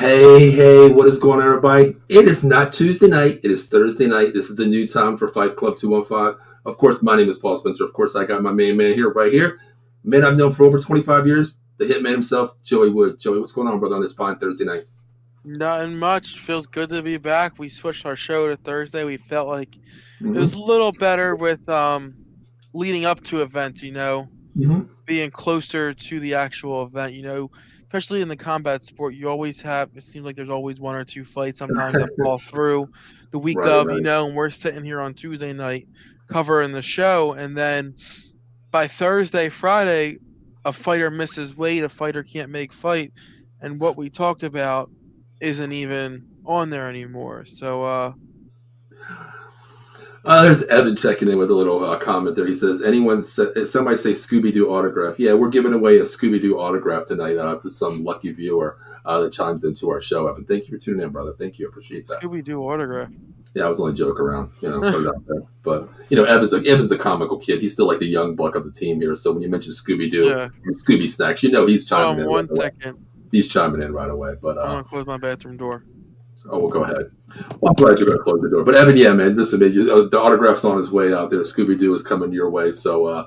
Hey, what is going on, everybody? It is not Tuesday night. It is Thursday night. This is the new time for Fight Club 215. Of course, my name is Paul Spencer. Of course, I got my main man here, right here. Man I've known for over 25 years, the hitman himself, Joey Wood. Joey, what's going on, brother, on this fine Thursday night? Nothing much. Feels good to be back. We switched our show to Thursday. We felt like it was Mm-hmm. a little better with leading up to events, Mm-hmm. being closer to the actual event, especially in the combat sport, you always have it seems like there's always one or two fights sometimes that fall through the week Right, of, right. and we're sitting here on Tuesday night covering the show, and then by Thursday, Friday, a fighter misses weight, a fighter can't make fight, and what we talked about isn't even on there anymore. So, There's Evan checking in with a little comment there. He says, somebody say Scooby Doo autograph. Yeah, we're giving away a Scooby Doo autograph tonight to some lucky viewer that chimes into our show. Evan, thank you for tuning in, brother. Thank you. Appreciate that. Scooby Doo autograph. Yeah, I was only joking around, put it out there. But Evan's a comical kid. He's still like the young buck of the team here. So when you mention Scooby Doo, Yeah. Scooby Snacks, he's Hold chiming on in right one away. second. He's chiming in right away. But I'm gonna close my bathroom door. we'll go ahead. Well, I'm glad you're going to close the door. But Evan, yeah, man, listen, man, the autograph's on his way out there. Scooby Doo is coming your way. So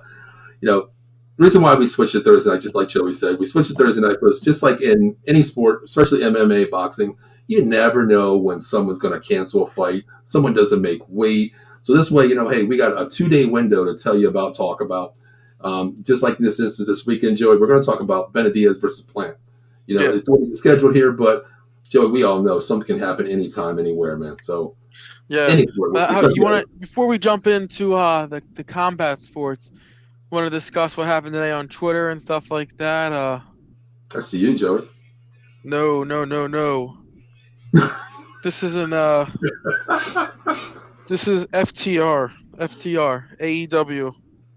the reason why we switched to Thursday night, just like Joey said, we switched to Thursday night was just like in any sport, especially MMA, boxing, you never know when someone's going to cancel a fight. Someone doesn't make weight. So this way, hey, we got a 2-day window to tell you about, talk about. Just like in this instance this weekend, Joey, we're going to talk about Benavidez versus Plant. Yeah. It's scheduled here, but Joey, we all know something can happen anytime, anywhere, man. So Yeah. any sport, How, you especially want to before we jump into the combat sports? Want to discuss what happened today on Twitter and stuff like that? that's to you, Joey. No, no, no, no. This isn't This is FTR, AEW.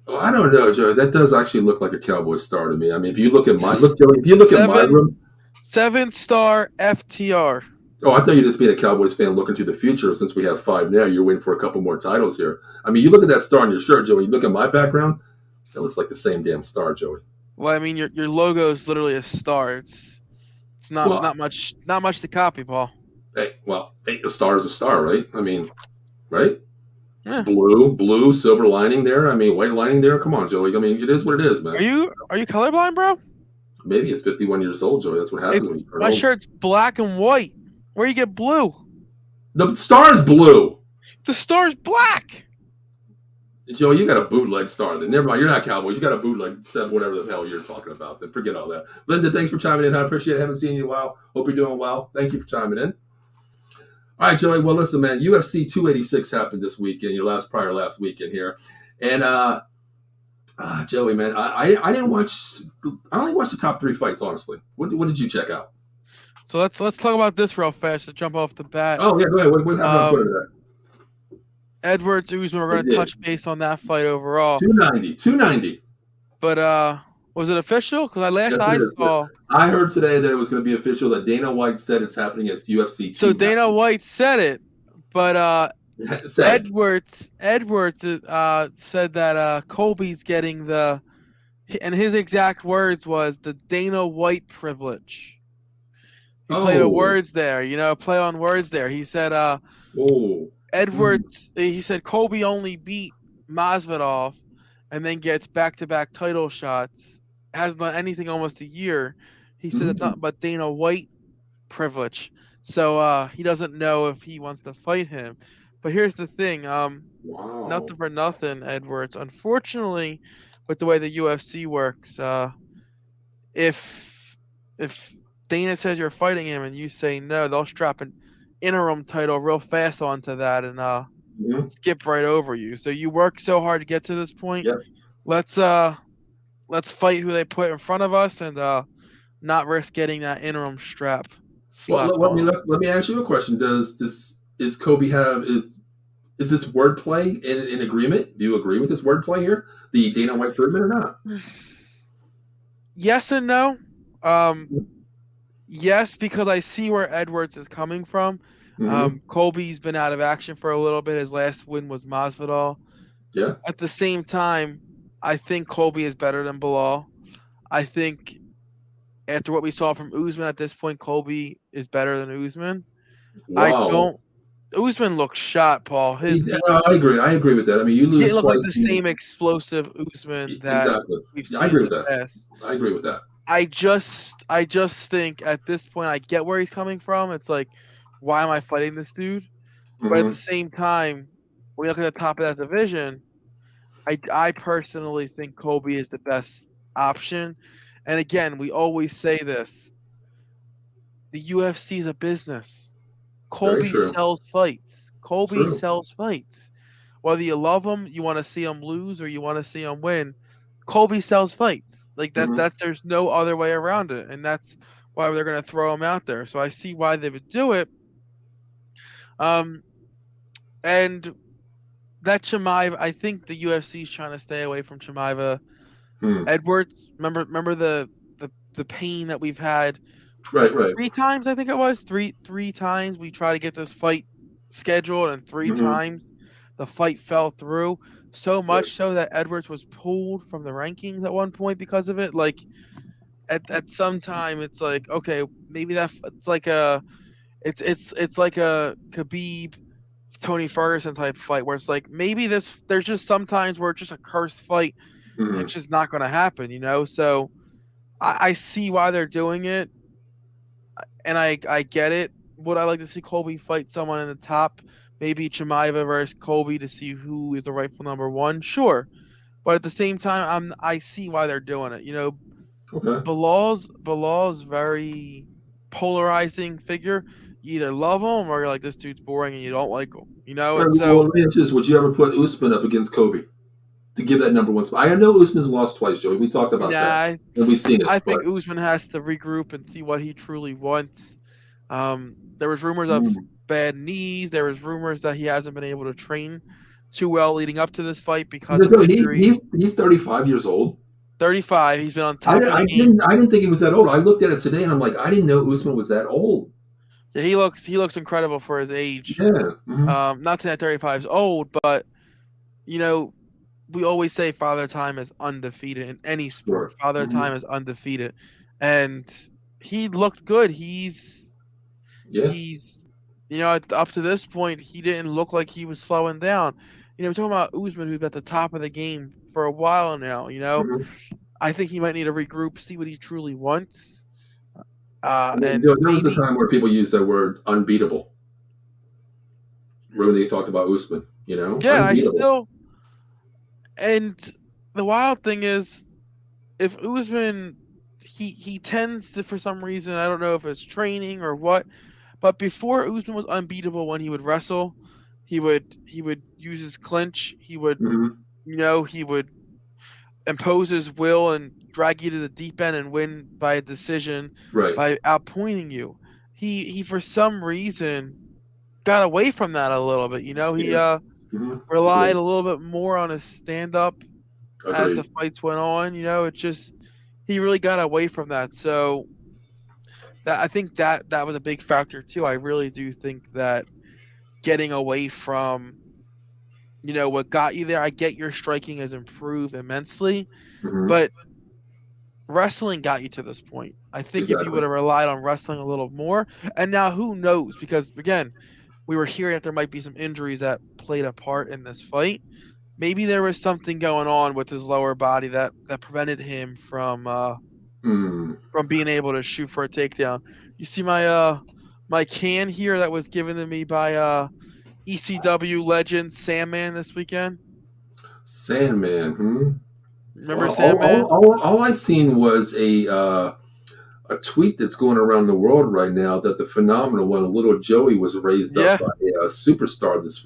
Well, I don't know, Joey. That does actually look like a Cowboy star to me. I mean, if you look at my Joey, if you look at my Seven room. 7-star FTR. Oh, I thought you just being a Cowboys fan looking to the future. Since we have 5 now, you're waiting for a couple more titles here. I mean, you look at that star on your shirt, Joey. You look at my background. That looks like the same damn star, Joey. Well, I mean your logo is literally a star. It's not Well, not much to copy, Paul. hey, a star is a star, right? I mean, right? Yeah. Blue, silver lining there. I mean, white lining there. Come on, Joey. I mean, it is what it is, Are man. you colorblind, bro? Maybe it's 51 years old, Joey. That's what happens when you turn My old. shirt's black and white. Where you get blue? The star is blue. The star's black. Joey, you got a bootleg star. Then never mind. You're not Cowboys. You got a bootleg set, whatever the hell you're talking about. Then forget all that. Linda, thanks for chiming in. I appreciate it. Haven't seen you in a while. Hope you're doing well. Thank you for chiming in. All right, Joey. Well, listen, man. UFC 286 happened this weekend. Last weekend here, and Joey, man, I didn't watch. I only watched the top 3 fights, honestly. What did you check out? So let's talk about this real fast to jump off the bat. Oh yeah, go ahead. What happened on Twitter today? Edwards Usman. We're going to touch base on that fight overall. 290. But was it official? Because I saw. I heard today that it was going to be official. That Dana White said it's happening at UFC 290. So Dana White said it, but Edwards said that Colby's getting and his exact words was the Dana White privilege. He played on words there, play on words there. He said Edwards. He said Colby only beat Masvidal, and then gets back-to-back title shots. Hasn't done anything almost a year. He said it's nothing but Dana White privilege. So he doesn't know if he wants to fight him. But here's the thing. Nothing for nothing, Edwards. Unfortunately, with the way the UFC works, if Dana says you're fighting him and you say no, they'll strap an interim title real fast onto that and skip right over you. So you work so hard to get to this point. Yep. Let's fight who they put in front of us and not risk getting that interim strap. Well, let me ask you a question. Is Kobe is this wordplay in agreement? Do you agree with this wordplay here? The Dana White agreement or not? Yes and no. Yes, because I see where Edwards is coming from. Colby's been out of action for a little bit. His last win was Masvidal. Yeah. At the same time, I think Colby is better than Bilal. I think After what we saw from Usman at this point, Colby is better than Usman. I Wow. don't. Usman looks shot, Paul. I agree. I agree with that. I mean, you He lose didn't look like twice. the same explosive Usman that Exactly. we've Yeah, I seen agree in with the that. past. I agree with that. I just think at this point I get where he's coming from. It's like, why am I fighting this dude? But at the Hmm. same time, when you look at the top of that division, I personally think Kobe is the best option. And again, we always say this: the UFC is a business. Very Kobe true. sells fights. Kobe True. sells fights. Whether you love him, you want to see him lose, or you want to see him win, Kobe sells fights. Like that. Hmm. There's no other way around it, and that's why they're gonna throw him out there. So I see why they would do it. Um, and that Chimaev, I think the UFC is trying to stay away from Chimaev Hmm. Edwards. Remember the pain that we've had. Right. Right. Three times I think it was three times we tried to get this fight scheduled, and three Hmm. times the fight fell through. So Right. much so that Edwards was pulled from the rankings at one point because of it. Like at some time, it's like, okay, maybe it's like a it's like a Khabib Tony Ferguson type fight where it's like maybe this there's just sometimes where it's just a cursed fight and Hmm. it's just not going to happen. So I see why they're doing it, and I get it. Would I like to see Colby fight someone in the top? Maybe Chimaev versus Colby to see who is the rightful number one. Sure, but at the same time, I see why they're doing it. Okay. Bilal's very polarizing figure. You either love him or you're like, this dude's boring and you don't like him. All And right. Well, so let me ask you this: would you ever put Usman up against Kobe to give that number one spot? I know Usman's lost twice, Joey. We talked about that, nah, and we've seen it. I But think Usman has to regroup and see what he truly wants. There was rumors of mm, bad knees. There was rumors that he hasn't been able to train too well leading up to this fight because of injury. he's 35 years old. 35. He's been on top of the game. I didn't think he was that old. I looked at it today and I'm like, I didn't know Usman was that old. Yeah, he looks incredible for his age. Yeah. Hmm. Not saying that 35 is old, but you know, we always say Father Time is undefeated in any sport. Sure. Father Hmm. Time is undefeated, and he looked good. Yeah. He's up to this point, he didn't look like he was slowing down. We're talking about Usman, who's at the top of the game for a while now. Hmm. I think he might need to regroup, see what he truly wants, I mean, and there was a maybe, time where people used that word unbeatable when they talked about Usman. yeah. I Unbeatable. still, and the wild thing is, if Usman, he tends to, for some reason, I don't know if it's training or what, but before Usman was unbeatable when he would wrestle, he would use his clinch. Hmm. He would impose his will and drag you to the deep end and win by a decision Right. by outpointing you. He for some reason got away from that a little bit. He Yeah. Hmm. relied Agreed. a little bit more on his stand up as the Agreed. fights went on. It just he really got away from that. So that I think that was a big factor too. I really do think that getting away from what got you there. I get your striking has improved immensely, Hmm. but wrestling got you to this point. I think if you Exactly. would have relied on wrestling a little more, and now who knows? Because again, we were hearing that there might be some injuries that played a part in this fight. Maybe there was something going on with his lower body that prevented him Mm. from being able to shoot for a takedown. You see my can here that was given to me by ECW legend Sandman this weekend. Sandman. Hmm. Remember Well, Sandman? all I seen was a tweet that's going around the world right now that the phenomenal one, little Joey, was raised up Yeah, by a superstar this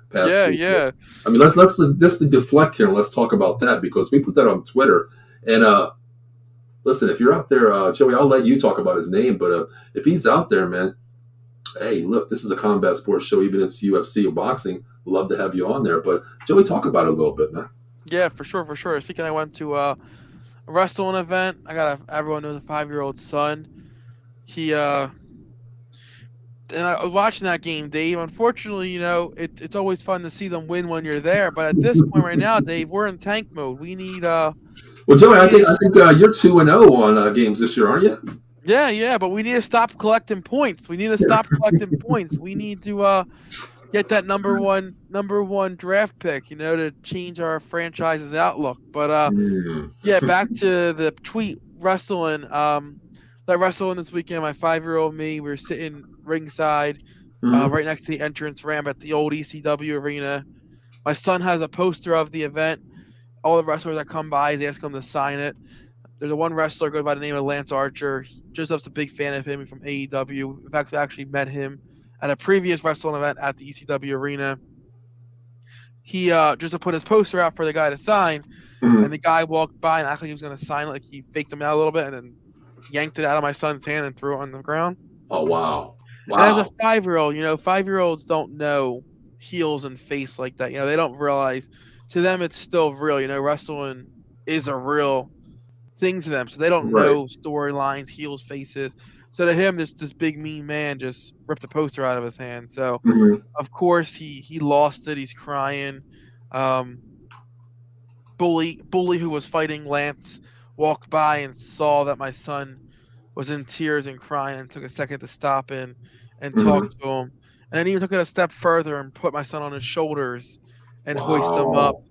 past yeah, week. yeah. I mean, let's deflect here and let's talk about that because we put that on Twitter. And listen, if you're out there, Joey, I'll let you talk about his name. But if he's out there, man, hey, look, this is a combat sports show. Even if it's UFC or boxing, love to have you on there. But Joey, talk about it a little bit, man. Yeah, for sure, for sure. Speaking, I went to a wrestling event. I got everyone knows a 5-year-old son. He and I was watching that game, Dave. Unfortunately, it's always fun to see them win when you're there. But at this point right now, Dave, we're in tank mode. We need Well, Joey, I We think you're 2-0 on games this year, aren't you? yeah, but we need to stop collecting points. We need to stop collecting points. We need to get that number one draft pick, to change our franchise's outlook. But Mm. yeah, back to the tweet wrestling. That wrestling this weekend, my 5-year-old me, we were sitting ringside, Mhm. right next to the entrance ramp at the old ECW arena. My son has a poster of the event. All the wrestlers that come by, they ask him to sign it. There's a one wrestler goes by the name of Lance Archer. Joseph's a big fan of him from AEW. In fact, we actually met him at a previous wrestling event at the ECW arena. He just to put his poster out for the guy to sign, and Mhm. the guy walked by and acted like he was going to sign it, like he faked him out a little bit, and then yanked it out of my son's hand and threw it on the ground. Oh wow, And as a wow. 5-year-old, 5-year-olds don't know heels and face like that. They don't realize, to them it's still real. Wrestling is a real thing to them, so they don't Right. know storylines, heels, faces. So to him, this big mean man just ripped a poster out of his hand. So Mhm. of course he lost it. He's crying. Um, bully who was fighting Lance walked by and saw that my son was in tears and crying and took a second to stop and talk Mhm. to him. And then even took it a step further and put my son on his shoulders and hoist him up. Wow.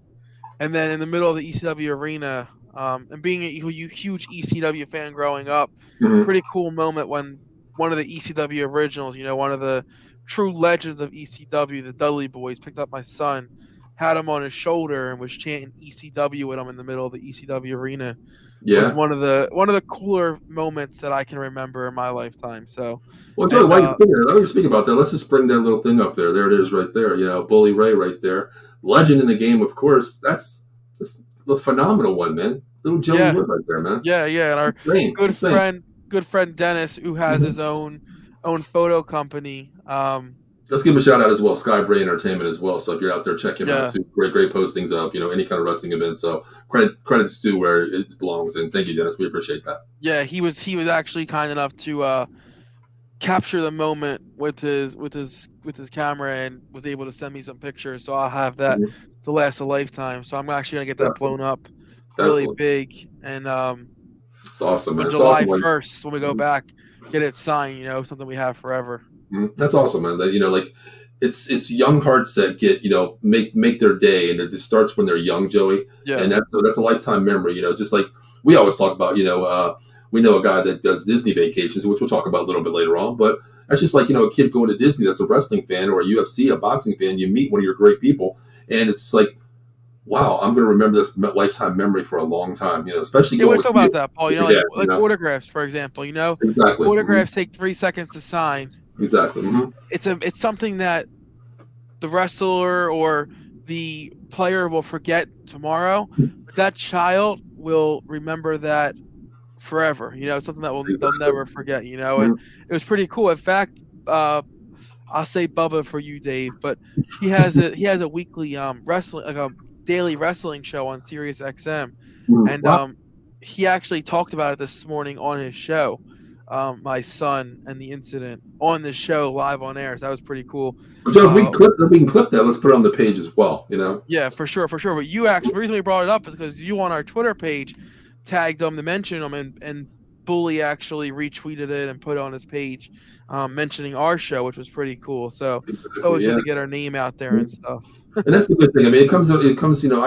And then in the middle of the ECW arena, and being a huge ECW fan growing up, Mhm. pretty cool moment when one of the ECW originals, one of the true legends of ECW, the Dudley Boys, picked up my son, had him on his shoulder, and was chanting ECW with him in the middle of the ECW arena. Was Yeah. one of the cooler moments that I can remember in my lifetime. So, Well, Joey, and while you're speaking about that, let's just bring that little thing up there. There it is, right there. Bully Ray, right there. Legend in the game, of course. That's a phenomenal one, man. Little Joey yeah, Wood, right there, man. yeah, and our Insane, good insane. friend, good friend Dennis, who has his Mhm. own photo company. Let's give him a shout out as well, Sky Bray Entertainment as well. So if you're out there, check him out Yeah, too. Great postings of any kind of wrestling event. So credits due where it belongs. And thank you, Dennis. We appreciate that. yeah, he was actually kind enough to capture the moment with his camera and was able to send me some pictures. So I'll have that Mhm. to last a lifetime. So I'm actually gonna get that Definitely, blown up really definitely. big, and It's awesome, man. on It's awesome. July When 1st when we go Mhm. back, get it signed. Something we have forever. That's awesome, man. That like it's young hearts that get make their day, and it just starts when they're young, Joey. And Yeah, that's a lifetime memory. Just like we always talk about. We know a guy that does Disney vacations, which we'll talk about a little bit later on. But that's just like a kid going to Disney that's a wrestling fan or a UFC, a boxing fan. You meet one of your great people, and it's like, wow, I'm going to remember this lifetime memory for a long time. Especially yeah. We going with talk about that, Paul. your Like dad. autographs, for example. Exactly. Autographs take 3 seconds to sign. Exactly. It's something that the wrestler or the player will forget tomorrow, but that child will remember that forever. It's something that they'll Exactly. never forget. And Mhm. it was pretty cool. In fact, I'll say Bubba for you, Dave, but he has a weekly wrestling, like a daily wrestling show on Sirius XM, and Wow. he actually talked about it this morning on his show. My son and the incident on the show live on air. So that was pretty cool. Joe, Uh, if we can clip that, let's put it on the page as well. Yeah, for sure, for sure. But you actually, the reason we brought it up is because you on our Twitter page tagged them to mention them, and Bully actually retweeted it and put it on his page, mentioning our show, which was pretty cool. So it's always Exactly. good Yeah. to get our name out there and stuff. And that's the good thing. I mean, it comes. I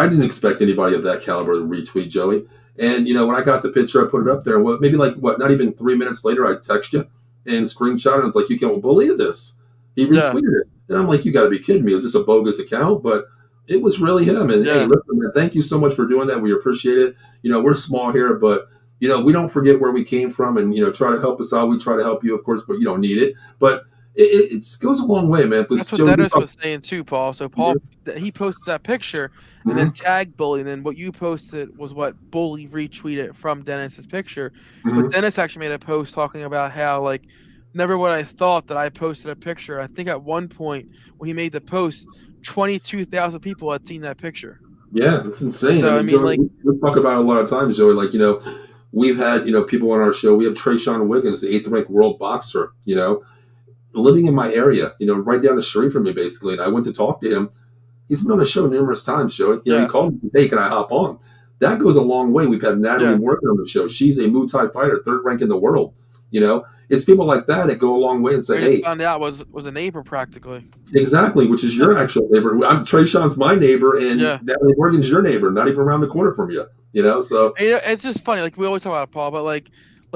didn't expect anybody of that caliber to retweet Joey. And when I got the picture, I put it up there. And maybe like not even 3 minutes later, I text you and screenshot it. And it's like, you can't believe this. He Yeah, retweeted it, and I'm like, you got to be kidding me. Is this a bogus account? But it was really him. And hey, yeah. listen, man, thank you so much for doing that. We appreciate it. We're small here, but we don't forget where we came from, and try to help us out. We try to help you, of course, but you don't need it. But it goes a long way, man. Because That's what Joey, we Dennis talk, was saying too, Paul. So yeah. Paul, he posted that picture and then Mhm. tagged Bully, and then what you posted was what Bully retweeted from Dennis's picture. But Mhm. Dennis actually made a post talking about how, like, never would I thought that I posted a picture. I think at one point when he made the post, 22,000 people had seen that picture. Yeah, it's insane. I So I mean, mean, Joey, like, we talk about it a lot of times, Joey. Like, we've had, people on our show. We have Trayshawn Wiggins, the eighth ranked world boxer, living in my area, right down the street from me, basically. And I went to talk to him. He's been on the show numerous times, Joey. He yeah, called me, hey, can I hop on? That goes a long way. We've had Natalie Yeah. Morgan on the show. She's a Muay Thai fighter, third rank in the world. It's people like that that go a long way and say, I just hey, found out was a neighbor practically. exactly, which is Yeah. your actual neighbor. I'm Trey Sean's my neighbor, and Yeah. Natalie Morgan's your neighbor, not even around the corner from you. So And, it's just funny. Like we always talk about it, Paul, but like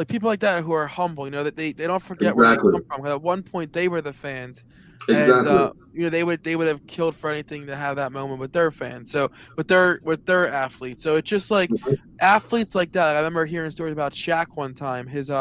people like that who are humble, that they don't forget where they exactly, come from. 'Cause at one point they were the fans, and exactly. they would have killed for anything to have that moment with their fans. So with their athletes. So it's just like Mhm, athletes like that. I remember hearing stories about Shaq one time. His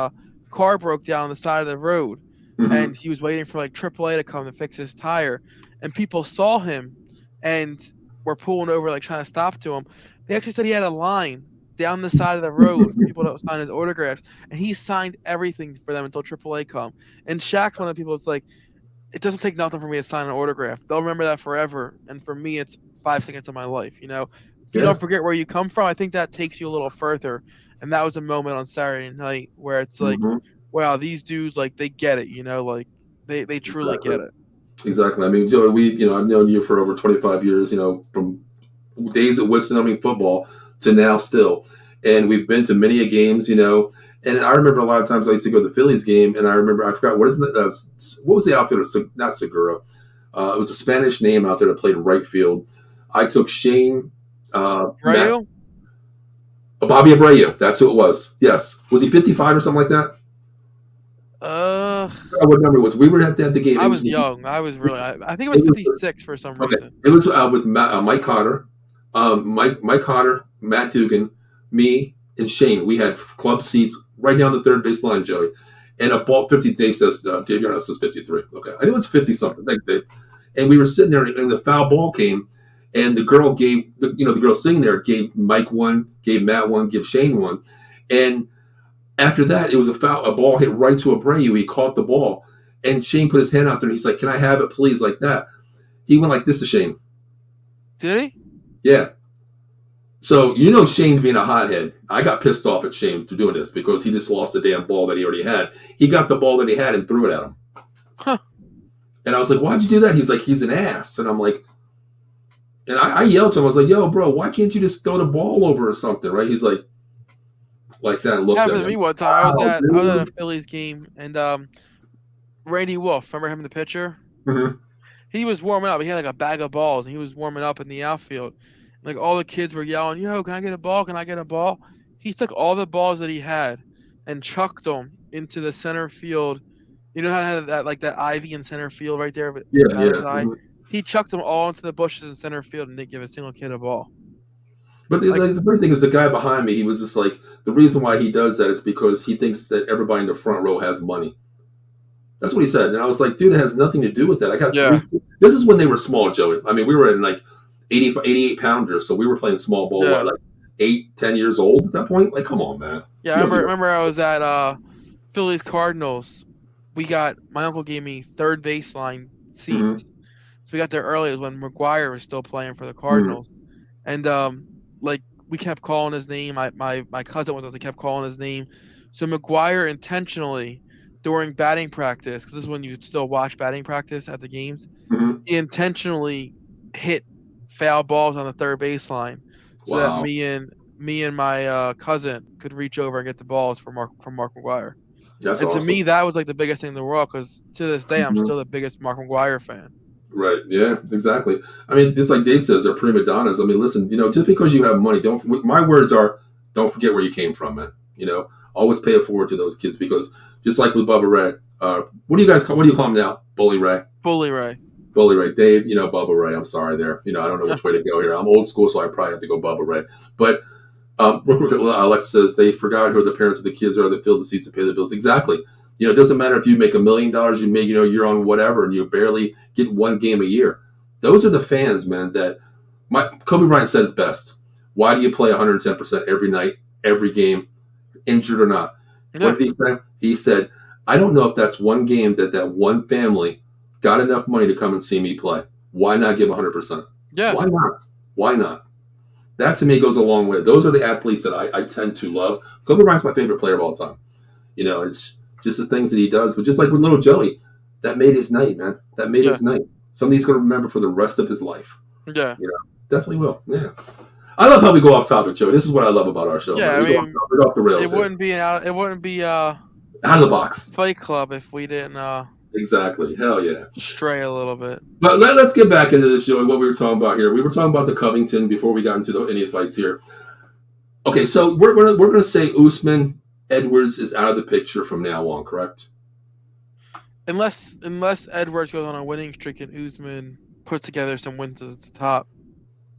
car broke down on the side of the road, mhm. and he was waiting for like AAA to come to fix his tire, and people saw him, and were pulling over like trying to stop to him. They actually said he had a line down the side of the road for people to sign his autographs, and he signed everything for them until AAA come. And Shaq's one of the people that's like, it doesn't take nothing for me to sign an autograph. They'll remember that forever, and for me, it's 5 seconds of my life. If you Yeah. don't forget where you come from, I think that takes you a little further. And that was a moment on Saturday night where it's like, Hmm. wow, these dudes like they get it. Like they truly Exactly. get it. Exactly. I mean, Joey, I've known you for over 25 years. From days at Wisconsin football to now still, and we've been to many a games. And I remember a lot of times I used to go to the Phillies game, and I remember I forgot what was the outfielder? Not Segura. It was a Spanish name out there that played right field. I took Shane, Matt, Rayo? Bobby Abreu. That's who it was. Yes, was he 55 or something like that? Uh, I forgot what number it was. We were at the game. I was young. I was really. I think it was It was 56 for some okay. reason. It was with Mike Cotter, Mike Cotter, Matt Dugan, me, and Shane. We had club seats right down the third base line, Joey. And a ball 50. Dave says Dave Yarnos says 53. Okay, I knew it was 50 something. Thanks, Dave. And we were sitting there, and the foul ball came, and the girl gave the girl sitting there gave Mike one, gave Matt one, gave Shane one, and after that, it was a ball hit right to Abreu. He caught the ball, and Shane put his hand out there, and he's like, "Can I have it, please?" Like that. He went like this to Shane. Did he? Yeah. So Shane being a hothead. I got pissed off at Shane for doing this because he just lost the damn ball that he already had. He got the ball that he had and threw it at him. Huh. And I was like, "Why'd you do that?" He's like, "He's an ass." And I'm like, and I yelled to him. I was like, "Yo, bro, why can't you just throw the ball over or something?" Right? He's like that and looked at Happened to me. me one time. Wow, I was at dude. a Phillies game, and Randy Wolf, remember him, the pitcher? Mm-hmm. He was warming up. He had like a bag of balls, and he was warming up in the outfield. Like all the kids were yelling, "Yo, can I get a ball? Can I get a ball?" He took all the balls that he had and chucked them into the center field. You know how they have that like that ivy in center field right there with Yeah, the batter's yeah. eye? Mhm. He chucked them all into the bushes in center field and didn't give a single kid a ball. But Like, the funny thing is, the guy behind me, he was just like, the reason why he does that is because he thinks that everybody in the front row has money. That's what he said. And I was like, dude, it has nothing to do with that. I got yeah, three. This is when they were small, Joey. I mean, we were in like 88 pounders. So we were playing small ball, what, yeah, like 8, 10 years old at that point? Like, come on, man. yeah. I You don't remember. do Remember, I was at Phillies Cardinals. My uncle gave me third baseline that. seats. So we got there early. It was when McGuire was still playing for the Mm-hmm. Cardinals, and like we kept calling his name. My cousin with us. He kept calling his name. So McGuire intentionally during batting practice, because this is when you could still watch batting practice at the games. Mm-hmm. He intentionally hit foul balls on the third baseline, so that Wow. me and my cousin could reach over and get the balls from Mark McGuire. That's And to awesome. me, that was like the biggest thing in the world because to this day, I'm Mhm. still the biggest Mark McGuire fan. Right. Yeah, exactly. I mean, just like Dave says, they're prima donnas. I mean, listen, just because you have money, my words are, don't forget where you came from, man. Always pay it forward to those kids because just like with Bubba Ray, what do you call him now? Bully Ray. Fully right. Bully Ray. Dave, Bubba Ray. I'm sorry there. I don't know Yeah. which way to go here. I'm old school, so I probably have to go Bubba Ray. But real quick, Alex says they forgot who the parents of the kids are that fill the seats and pay the bills. Exactly. It doesn't matter if you make $1 million, you make, you're on whatever, and you barely get one game a year. Those are the fans, man. That Kobe Bryant said it best. Why do you play 110% every night, every game, injured or not? Yeah. What did he say? He said, I don't know if that's one game that one family got enough money to come and see me play. Why not give 100%? Yeah. Why not? Why not? That to me goes a long way. Those are the athletes that I tend to love. Kobe Bryant's my favorite player of all time. It's just the things that he does. But just like with little Joey, that made his night, man. That made Yeah. his night. Something he's going to remember for the rest of his life. Yeah. Definitely will. Yeah. I love how we go off topic, Joey. This is what I love about our show, Yeah, man. I We go off mean, topic, we go off the rails here, it wouldn't be out of the box. Fight Club if we didn't Exactly. Hell yeah. stray a little bit. But us get back into this, Joey. What we were talking about here. We were talking about the Covington before we got into any fights here. Okay, so we're gonna say Usman Edwards is out of the picture from now on, correct? Unless Edwards goes on a winning streak and Usman puts together some wins at the top.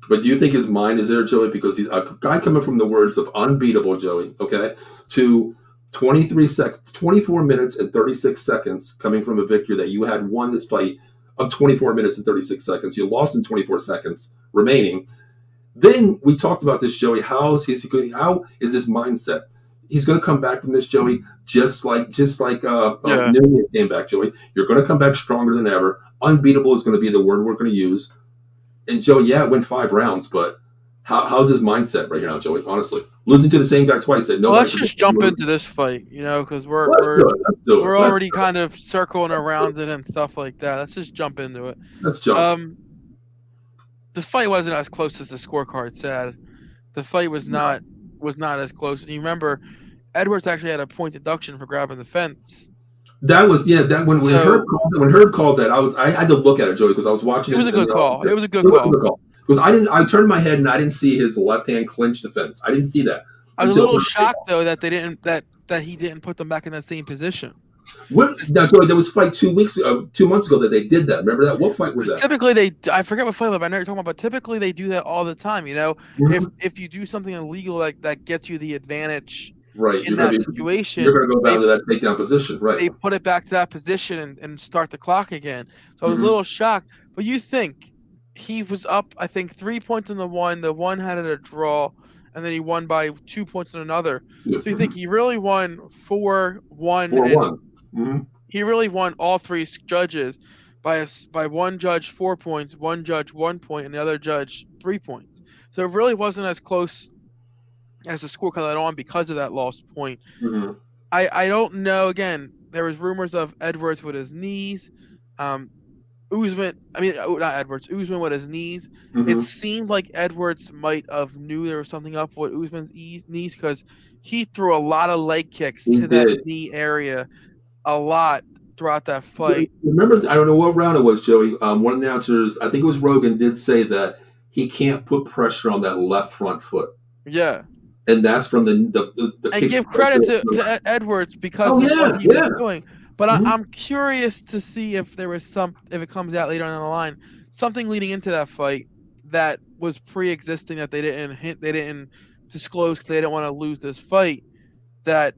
But do you think his mind is there, Joey? Because he's a guy coming from the words of unbeatable, Joey, okay, to 24 minutes and 36 seconds coming from a victory that you had won this fight of 24 minutes and 36 seconds. You lost in 24 seconds remaining. Then we talked about this, Joey. How is his mindset? He's going to come back from this, Joey, just like Nunez came back, Joey. You're going to come back stronger than ever. Unbeatable is going to be the word we're going to use. And Joey, yeah, it went 5 rounds, but how's his mindset right now, Joey? Honestly, losing to the same guy twice. That let's just jump into this fight, because we're already kind of circling around it and stuff like that. Let's just jump into it. Let's jump. This fight wasn't as close as the scorecard said. The fight was not as close. And you remember, Edwards actually had a point deduction for grabbing the fence. That was that when Herb called that, I had to look at it, Joey, because I was watching. It was a good call. It was a good call. Because I turned my head and I didn't see his left hand clinch the fence. I didn't see that. I was a little shocked though that they didn't that he didn't put them back in that same position. Now, Joey, there was a fight 2 months ago that they did that. Remember that? What fight was that? Typically, I forget what fight, but I know you're talking about. But typically, they do that all the time. Mm-hmm. If you do something illegal that gets you the advantage, right, in that situation, you're going to go down to that takedown position, right? They put it back to that position and start the clock again. So I was a little shocked. But you think he was up? I think 3 points in the one. The one had it a draw, and then he won by 2 points in another. So you think he really won 4-1? 4-1. Mm-hmm. He really won all 3 judges by one judge 4 points, one judge 1 point, and the other judge 3 points. So it really wasn't as close as the score cut on because of that lost point. Mm-hmm. I don't know. Again, there was rumors of Edwards with his knees. Usman with his knees. Mm-hmm. It seemed like Edwards might have knew there was something up with Usman's knees because he threw a lot of leg kicks that knee area a lot throughout that fight. Remember, I don't know what round it was, Joey. One of the announcers, I think it was Rogan, did say that he can't put pressure on that left front foot. Yeah. And that's from the and give credit to Edwards because of what he was doing. But I'm curious to see if there was if it comes out later on in the line, something leading into that fight that was pre-existing that they didn't disclose because they didn't want to lose this fight that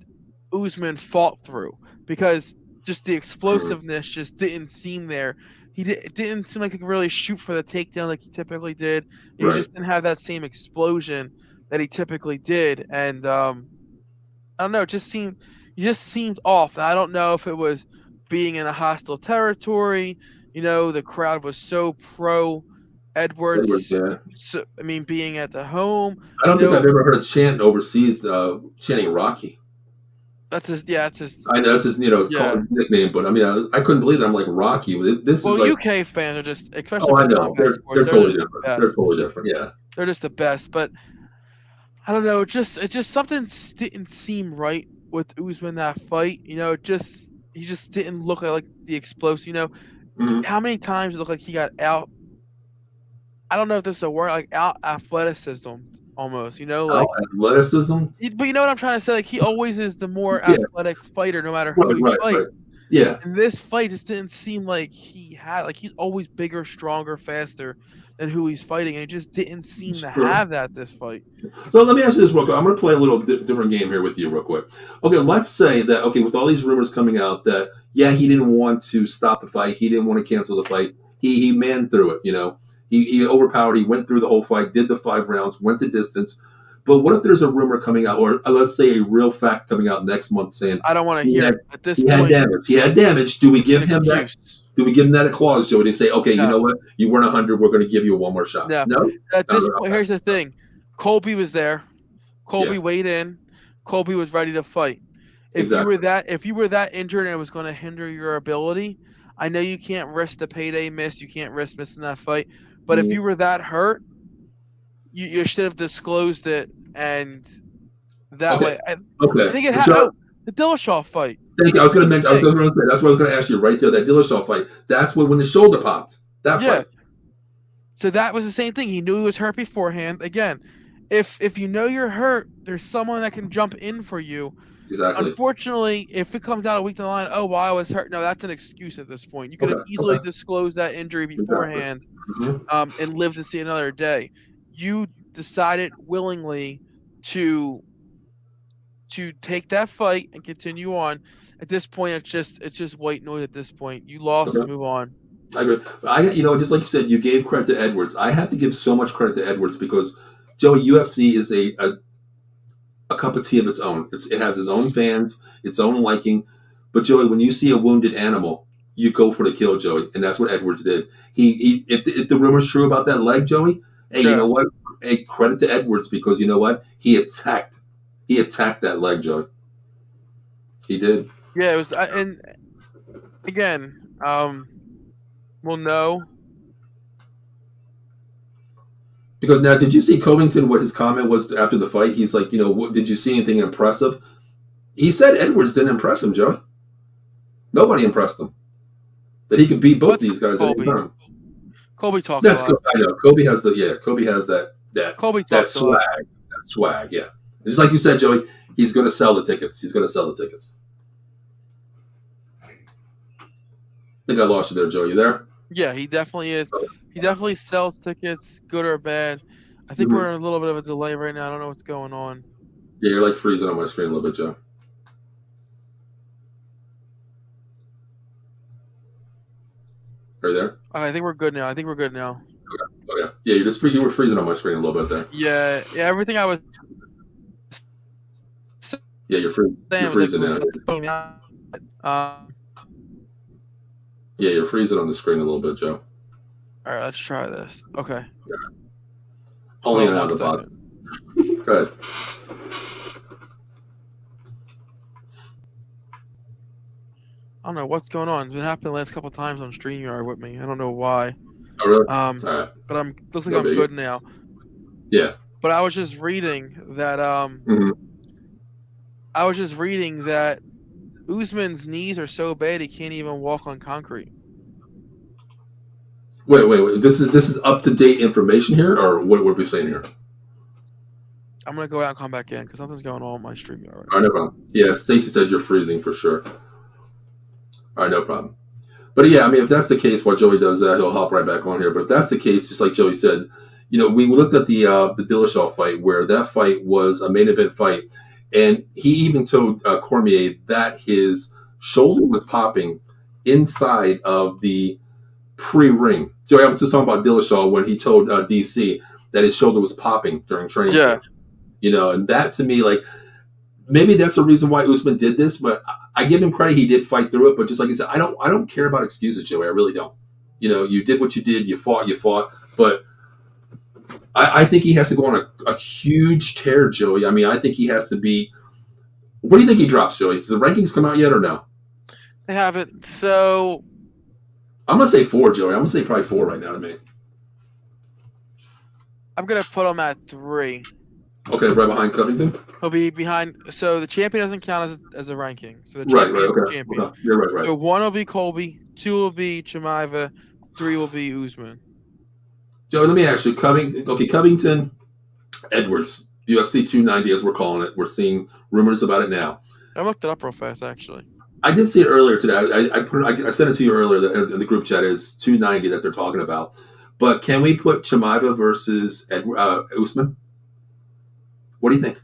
Usman fought through because just the explosiveness just didn't seem there. It didn't seem like he could really shoot for the takedown like he typically did. He just didn't have that same explosion that he typically did, and I don't know. It just seemed off. And I don't know if it was being in a hostile territory. The crowd was so pro Edwards. So, being at the home. I don't think I've ever heard a chant overseas chanting Rocky. That's his. Yeah, that's his. I know that's his. Called his nickname, but I couldn't believe that. I'm like Rocky. This is like UK fans are just, especially. Oh, I know. They're totally different. They're totally different. Yeah. They're just the best, but I don't know. It just something didn't seem right with Usman that fight. He just didn't look like the explosive. How many times it looked like he got out? I don't know if this is a word, like out athleticism almost. Like athleticism. But you know what I'm trying to say? Like he always is the more athletic fighter, no matter who he fights. Right. Yeah. And this fight just didn't seem like he had. Like he's always bigger, stronger, faster than who he's fighting, and it just didn't seem to have that this fight. Well, let me ask you this real quick. I'm going to play a little different game here with you real quick. Okay, let's say that, with all these rumors coming out that, he didn't want to stop the fight. He didn't want to cancel the fight. He manned through it, He overpowered. He went through the whole fight, did the 5 rounds, went the distance. But what if there's a rumor coming out, or let's say a real fact coming out next month saying, I don't want to hear it at this point. He had damage. Do we give him that? Do we give him that a clause, Joey, to say, okay, you know what? You weren't 100. We're going to give you one more shot. No? At this point, here's the thing. Colby was there. Colby weighed in. Colby was ready to fight. If you were that injured and it was going to hinder your ability, I know you can't risk the payday miss. You can't risk missing that fight. But if you were that hurt, you should have disclosed it, and that Okay, way. I okay. think it But had Joe, the Dillashaw fight. thank you. I was going to Same mention. I was thing. going to say that's what I was going to ask you right there. That Dillashaw fight. That's when the shoulder popped. That Yeah. fight. So that was the same thing. He knew he was hurt beforehand. Again, if you know you're hurt, there's someone that can jump in for you. Exactly. Unfortunately, if it comes out a week down the line, oh, well, I was hurt. No, that's an excuse at this point. You could Okay. have easily Okay. disclosed that injury Exactly. beforehand, Hmm. and lived to see another day. You decided willingly to take that fight and continue on. At this point, it's just white noise. At this point, you lost. Okay. Move on. I agree. Just like you said, you gave credit to Edwards. I have to give so much credit to Edwards because Joey, UFC is a cup of tea of its own. It has its own fans, its own liking. But Joey, when you see a wounded animal, you go for the kill, Joey, and that's what Edwards did. If the rumor's true about that leg, Joey, hey, you Yeah, know what? Hey, credit to Edwards because you know what? He attacked that leg, Joey. He did. yeah. It was, and again, well, no. Because now, did you see Covington? What his comment was after the fight? He's like, did you see anything impressive? He said Edwards didn't impress him, Joey. Nobody impressed him. That he could beat both What's these guys at any Colby? time. Colby talks a That's lot. good. I know. Kobe has Kobe has Colby that talks a lot. swag. That swag, yeah. Just like you said, Joey, he's gonna sell the tickets. He's gonna sell the tickets. I think I lost you there, Joe. You there? Yeah, he definitely is. He definitely sells tickets, good or bad. I think Mhm. we're in a little bit of a delay right now. I don't know what's going on. Yeah, you're like freezing on my screen a little bit, Joe. Are you there? I think we're good now. I think we're good now. Okay. Yeah, you were freezing on my screen a little bit there. Yeah, yeah. Everything I was Yeah, you're saying was like freezing now. putting me out. Yeah, you're freezing on the screen a little bit, Joe. All right, let's try this. Okay. Only Hold on an out one of the box. second. Go ahead. I don't know what's going on. It's been happening the last couple times on StreamYard with me. I don't know why. Oh, really? All Um, right. but looks like No I'm biggie. good now. Yeah. But I was just reading that Mhm. Usman's knees are so bad he can't even walk on concrete. Wait. This is up to date information here, or what are we saying here? I'm gonna go out and come back in because something's going on with my StreamYard right All right, no problem. Yeah, Stacy said you're freezing for sure. All right, no problem. But yeah, I mean, if that's the case, while Joey does that, he'll hop right back on here. But if that's the case, just like Joey said, we looked at the Dillashaw fight, where that fight was a main event fight, and he even told Cormier that his shoulder was popping inside of the pre-ring. Joey, I was just talking about Dillashaw when he told DC that his shoulder was popping during training now. camp. And that to me, like, maybe that's the reason why Usman did this, but I give him credit. He did fight through it, but just like you said, I don't care about excuses, Joey. I really don't. You did what you did. You fought. But I think he has to go on a huge tear, Joey. I mean, I think he has to be. What do you think he drops, Joey? Has the rankings come out yet or no? They haven't. So I'm gonna say 4, Joey. I'm gonna say probably 4 right now to me. I'm gonna put him at 3. Okay, right behind Covington. He'll be behind. So the champion doesn't count as a ranking. So the Right. champion is the Okay. champion. Okay. You're right. So 1 will be Colby, 2 will be Chimaeva, 3 will be Usman. Joey, let me ask you, Covington, Edwards, UFC 290 as we're calling it. We're seeing rumors about it now. I looked it up real fast, actually. I did see it earlier today. I sent it to you earlier in the group chat. It's 290 that they're talking about. But can we put Chimaeva versus Usman? What do you think?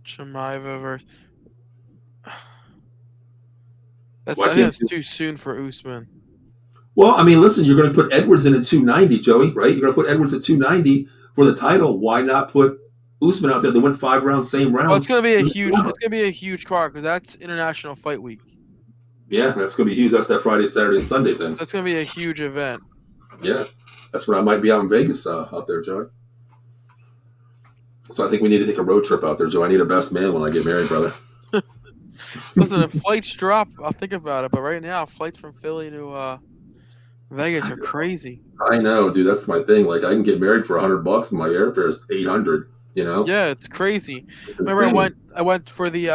Chimaeva versus. I Why think can't it's too soon for Usman. Well, I mean, listen, you're going to put Edwards in at 290, Joey, right? You're going to put Edwards at 290 for the title. Why not put Usman out there? They went 5 rounds, same rounds. Well, it's gonna be a huge card because that's International Fight Week. Yeah, that's going to be huge. That's that Friday, Saturday, and Sunday thing. That's gonna be a huge event. Yeah, that's when I might be out in Vegas out there, Joey. So I think we need to take a road trip out there, Joe. I need a best man when I get married, brother. Listen, if flights drop, I'll think about it. But right now, flights from Philly to Vegas are crazy. I know, dude. That's my thing. Like, I can get married for $100, and my airfare is 800. You know, Yeah, it's crazy. it's Remember, I insane. went I went for the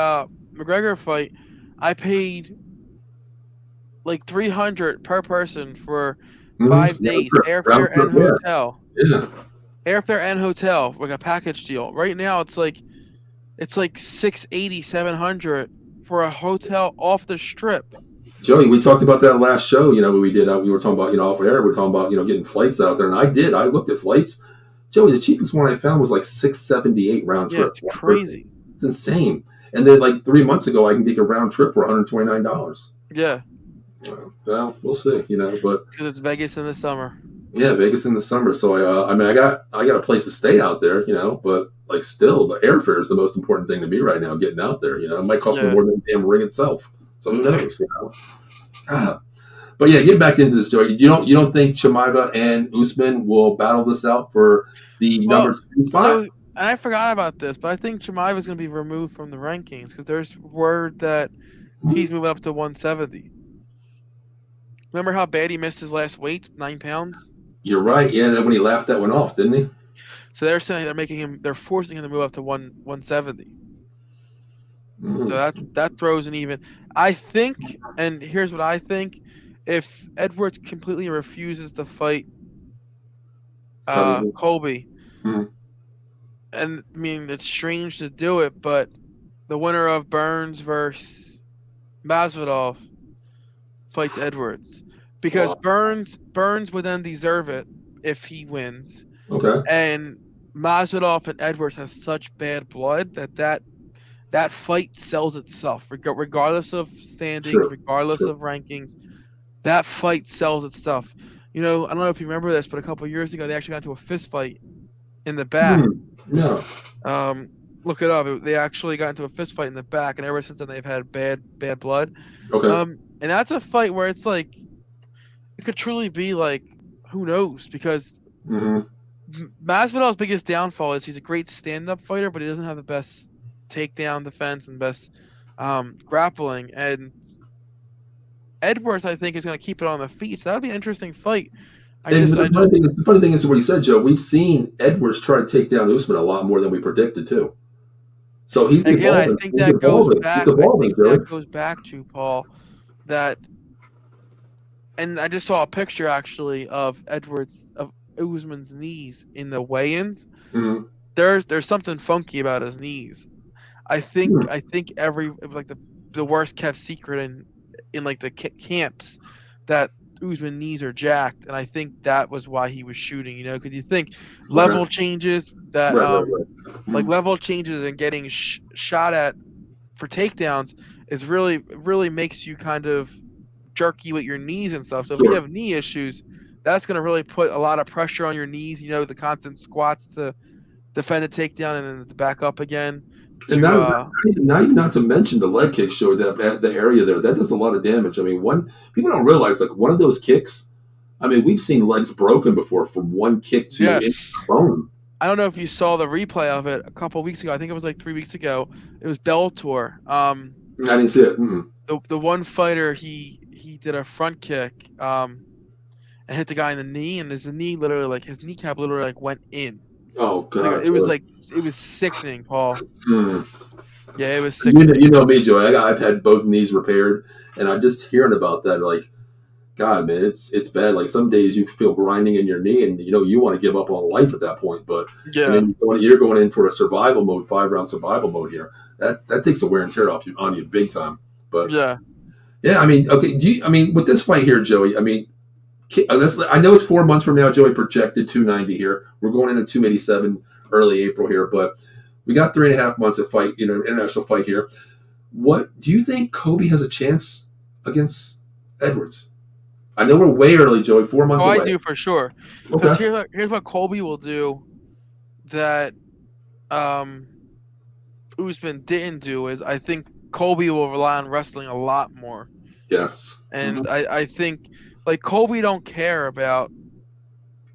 McGregor fight. I paid like 300 per person for Mm-hmm. 5 days, Round airfare trip, and yeah, hotel. yeah. Airfare and hotel, like a package deal. Right now, it's like 680, 700 for a hotel off the strip. Joey, we talked about that last show. When we did, we were talking about off air. We were talking about getting flights out there, and I did. I looked at flights. Joey, the cheapest one I found was like 678 round Yeah, trip it's one person. crazy. It's insane. And then like 3 months ago, I can take a round trip for $129. Yeah, Well, we'll see. But because it's Vegas in the summer. yeah, Vegas in the summer. So I mean, I got a place to stay out there. But like still, the airfare is the most important thing to me right now. Getting out there, it might cost me Yeah. more than the damn ring itself. So who knows? Ah. But yeah, get back into this, Joey. You don't think Chimaev and Usman will battle this out for the number Well, two so spot? and I forgot about this, but I think Chimaev is going to be removed from the rankings because there's word that he's moving up to 170. Remember how bad he missed his last weight, 9 pounds? You're right. Yeah, then when he laughed that one off, didn't he? So they're saying they're forcing him to move up to 170. So Mm. that throws an even. I think, and here's what I think: if Edwards completely refuses to fight Covington. Colby, Mm. and I mean it's strange to do it, but the winner of Burns versus Masvidal fights Edwards because Wow. Burns would then deserve it if he wins, Okay. and Masvidal and Edwards has such bad blood that fight sells itself, regardless of standings, Sure. regardless Sure. of rankings. That fight sells itself. I don't know if you remember this, but a couple of years ago, they actually got into a fist fight in the back. Mm. No. Um, Look it up. They actually got into a fist fight in the back, and ever since then, they've had bad blood. Okay. And that's a fight where it's like it could truly be like, who knows? Because Mm-hmm. Masvidal's biggest downfall is he's a great stand-up fighter, but he doesn't have the best takedown defense and best grappling. And Edwards, I think, is going to keep it on the feet. So that would be an interesting fight. And I just, the funny thing is what you said, Joe. We've seen Edwards try to take down Usman a lot more than we predicted too. So he's again, I evolving. think He's that goes evolving. He's back. I evolving, think Joey. that goes back to Paul that, and I just saw a picture actually of Usman's knees in the weigh-ins. Mm-hmm. There's something funky about his knees. I think every like the worst kept secret in like the camps that Usman knees are jacked, and I think that was why he was shooting. Because you think Okay. level changes that Right. like Mm-hmm. level changes and getting shot at for takedowns is really makes you kind of jerky with your knees and stuff. So if you Sure. have knee issues, that's going to really put a lot of pressure on your knees. The constant squats to defend a takedown and then to back up again And to not to mention the leg kick show that at the area there that does a lot of damage. I mean, one people don't realize like one of those kicks. I mean, we've seen legs broken before from one kick to yeah. in the bone. I don't know if you saw the replay of it a couple of weeks ago. I think it was like 3 weeks ago. It was Bellator. I didn't see it. Mm-mm. The one fighter he did a front kick and hit the guy in the knee, and his knee literally like his kneecap literally like went in. Oh Like God, Joey. it was sickening, Paul. Mm. Yeah, it was You know, sickening. me, Joey. I've had both knees repaired, and I'm just hearing about that. Like, God, man, it's bad. Like some days you feel grinding in your knee, and you want to give up on life at that point. But and Yeah, then you're going in for a survival mode, 5 round survival mode here. That takes a wear and tear off you on you big time. But yeah. yeah, I mean, okay. I mean, with this fight here, Joey? I mean, I know it's 4 months from now, Joey. Projected 290 here. We're going into 287 early April here, but we got 3.5 months of fight. International fight here. What do you think Kobe has a chance against Edwards? I know we're way early, Joey. 4 months Oh, I away. do for sure. Because Okay. here's what Colby will do that um Usman didn't do is I think Colby will rely on wrestling a lot more. Yes. And Mm-hmm. I think like Colby don't care about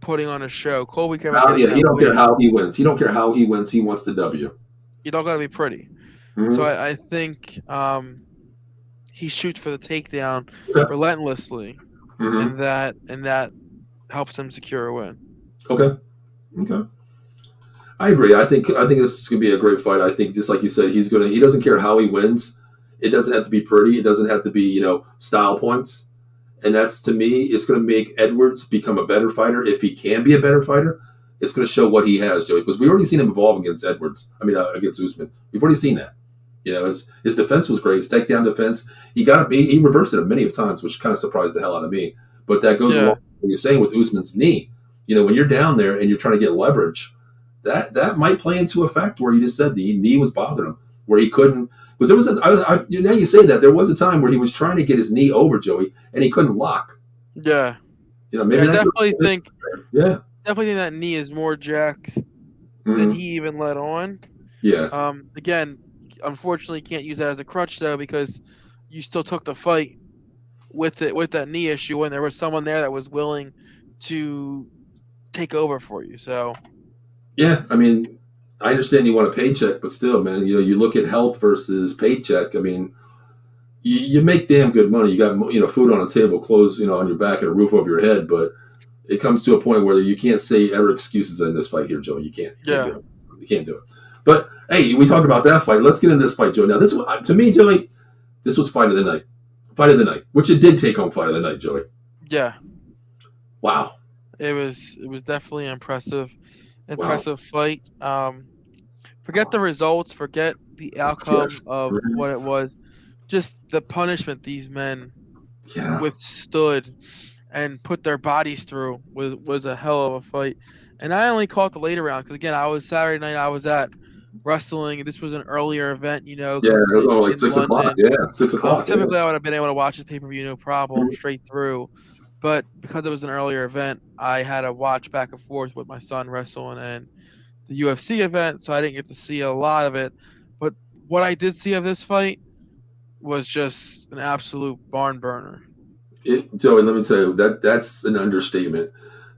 putting on a show. Colby care about getting Yeah, he that don't care win. how he wins. He don't care how he wins. He wants the W. You don't gotta be pretty. So Mm-hmm. I think he shoots for the takedown Okay. relentlessly. Mm-hmm. and that helps him secure a win. Okay. Okay. I agree. I think this is gonna be a great fight. I think just like you said, he doesn't care how he wins. It doesn't have to be pretty. It doesn't have to be style points. And that's to me, it's gonna make Edwards become a better fighter if he can be a better fighter. It's gonna show what he has, Joey, because we've already seen him evolve against Edwards. I mean, against Usman. We've already seen that. His defense was great. His takedown defense, he reversed it many times, which kind of surprised the hell out of me. But that goes along Yeah, with what you're saying with Usman's knee. When you're down there and you're trying to get leverage, that might play into a factor where you just said the knee was bothering him, where he couldn't. Because there was now you say that there was a time where he was trying to get his knee over Joey and he couldn't lock. yeah, Maybe yeah. I that. Yeah. definitely think that knee is more jacked than Mm-hmm. he even let on. Yeah. Again, unfortunately, can't use that as a crutch though because you still took the fight with that knee issue, and there was someone there that was willing to take over for you. So Yeah. I mean, I understand you want a paycheck, but still, man, you look at health versus paycheck. I mean, you make damn good money. You got food on the table, clothes on your back, and a roof over your head. But it comes to a point where you can't say ever excuses in this fight here, Joe. You can't. You can't yeah, do it. You can't do it. But hey, we talked about that fight. Let's get into this fight, Joe. Now, to me, Joey, this was fight of the night. Fight of the night, which it did take home fight of the night, Joey. yeah. Wow. It was definitely impressive Wow. fight. Forget the results, forget the outcome Yes. of what it was. Just the punishment these men Yeah. withstood and put their bodies through was a hell of a fight. And I only caught the later round because again, I was Saturday night. I was at wrestling. This was an earlier event, Yeah. because It was only like in 6 o'clock. London. Yeah. 6 o'clock. Yeah. Typically, I would have been able to watch this pay per view no problem Mhm. straight through, but because it was an earlier event, I had to watch back and forth with my son wrestling and the UFC event, so I didn't get to see a lot of it. But what I did see of this fight was just an absolute barn burner. Joey, let me tell you that's an understatement.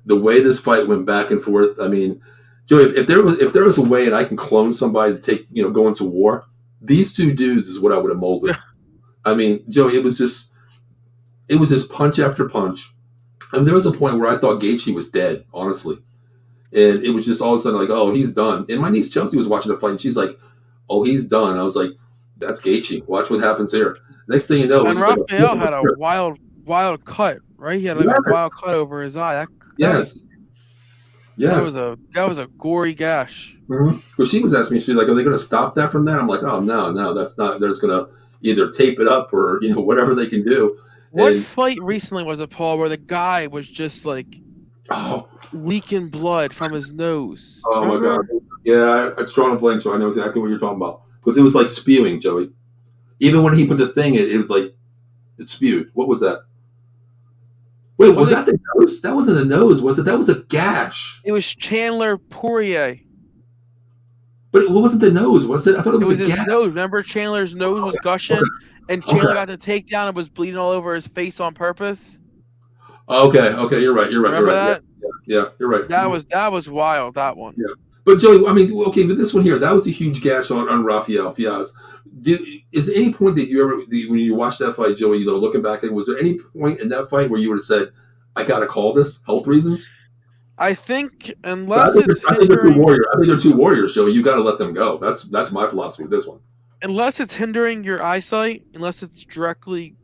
The way this fight went back and forth. I mean, Joey, if there was a way and I can clone somebody to take go into war, these two dudes is what I would have molded. I mean, Joey, it was just punch after punch, and there was a point where I thought Gaethje was dead, honestly, and it was just all of a sudden like, oh, he's done. And my niece Chelsea was watching the fight, and she's like, oh, he's done. I was like, that's Gaethje. Watch what happens here. Next thing you know, And it's just like Raphael had a wild cut, right? He had like a wild cut over his eye. yes. Yes. That was a gory gash. Mm-hmm. Well, she was asking me, she's like, are they going to stop that from that? I'm like, oh, no, that's not. They're just going to either tape it up or, whatever they can do. What And, fight recently was it, Paul, where the guy was just like oh, leaking blood from his nose? oh my Remember? God. Yeah, it's drawing a blank, so I know exactly what you're talking about. Because it was like spewing, Joey. Even when he put the thing in, it was like, it spewed. What was that? Wait, was that the nose? That wasn't a nose, was it? That was a gash. It was Chandler Poirier. But it wasn't the nose, was it? I thought it It was was a his gash. nose. Remember, Chandler's nose was gushing, and Chandler got the takedown and was bleeding all over his face on purpose. Okay, you're right. Remember that? Yeah, you're right. That was wild. That one. Yeah. But Joey, I mean, okay, but this one here, that was a huge gash on Rafael Fiaz. Is there any point that you ever, when you watched that fight, Joey, looking back, was there any point in that fight where you would have said, I got to call this, health reasons? I think I unless think, it's I think they're two hindering, warriors. I think they're two warriors, Joey. You got to let them go. That's my philosophy with this one. unless it's hindering your eyesight, unless it's directly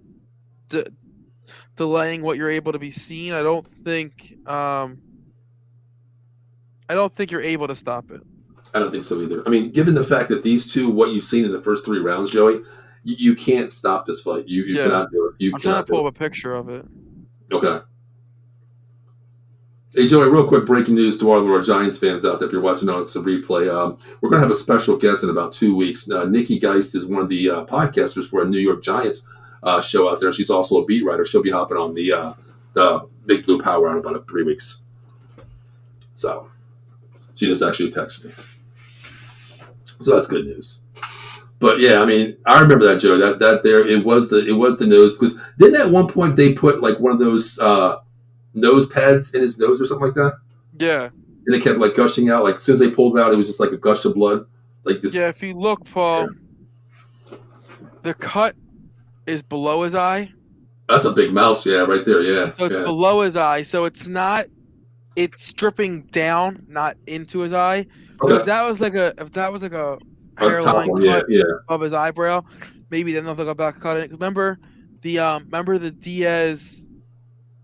delaying what you're able to be seen, I don't think you're able to stop it. I don't think so either. I mean, given the fact that these two, what you've seen in the first 3 rounds, Joey, you can't stop this fight. You cannot do it. I'm trying to pull up a picture of it. Okay. Hey, Joey, real quick breaking news to all of our Giants fans out there. If you're watching on the replay, we're going to have a special guest in about 2 weeks. Nikki Geist is one of the podcasters for a New York Giants show out there. She's also a beat writer. She'll be hopping on the Big Blue Power in about 3 weeks. So she just actually texted me. So that's good news. But yeah, I mean, I remember that, Joe. That there, it was the nose, because didn't at one point they put like one of those nose pads in his nose or something like that? Yeah. And it kept like gushing out. Like as soon as they pulled it out, it was just like a gush of blood. Like this. Yeah, if you look, Paul, the cut is below his eye, That's a big mouse. Yeah, right there. Yeah, So it's yeah. below his eye. So it's dripping down, not into his eye. So Okay. if that was like a On the top hairline one. Yeah, cut yeah. of his eyebrow, maybe then they'll go back and cut it. Remember the Diaz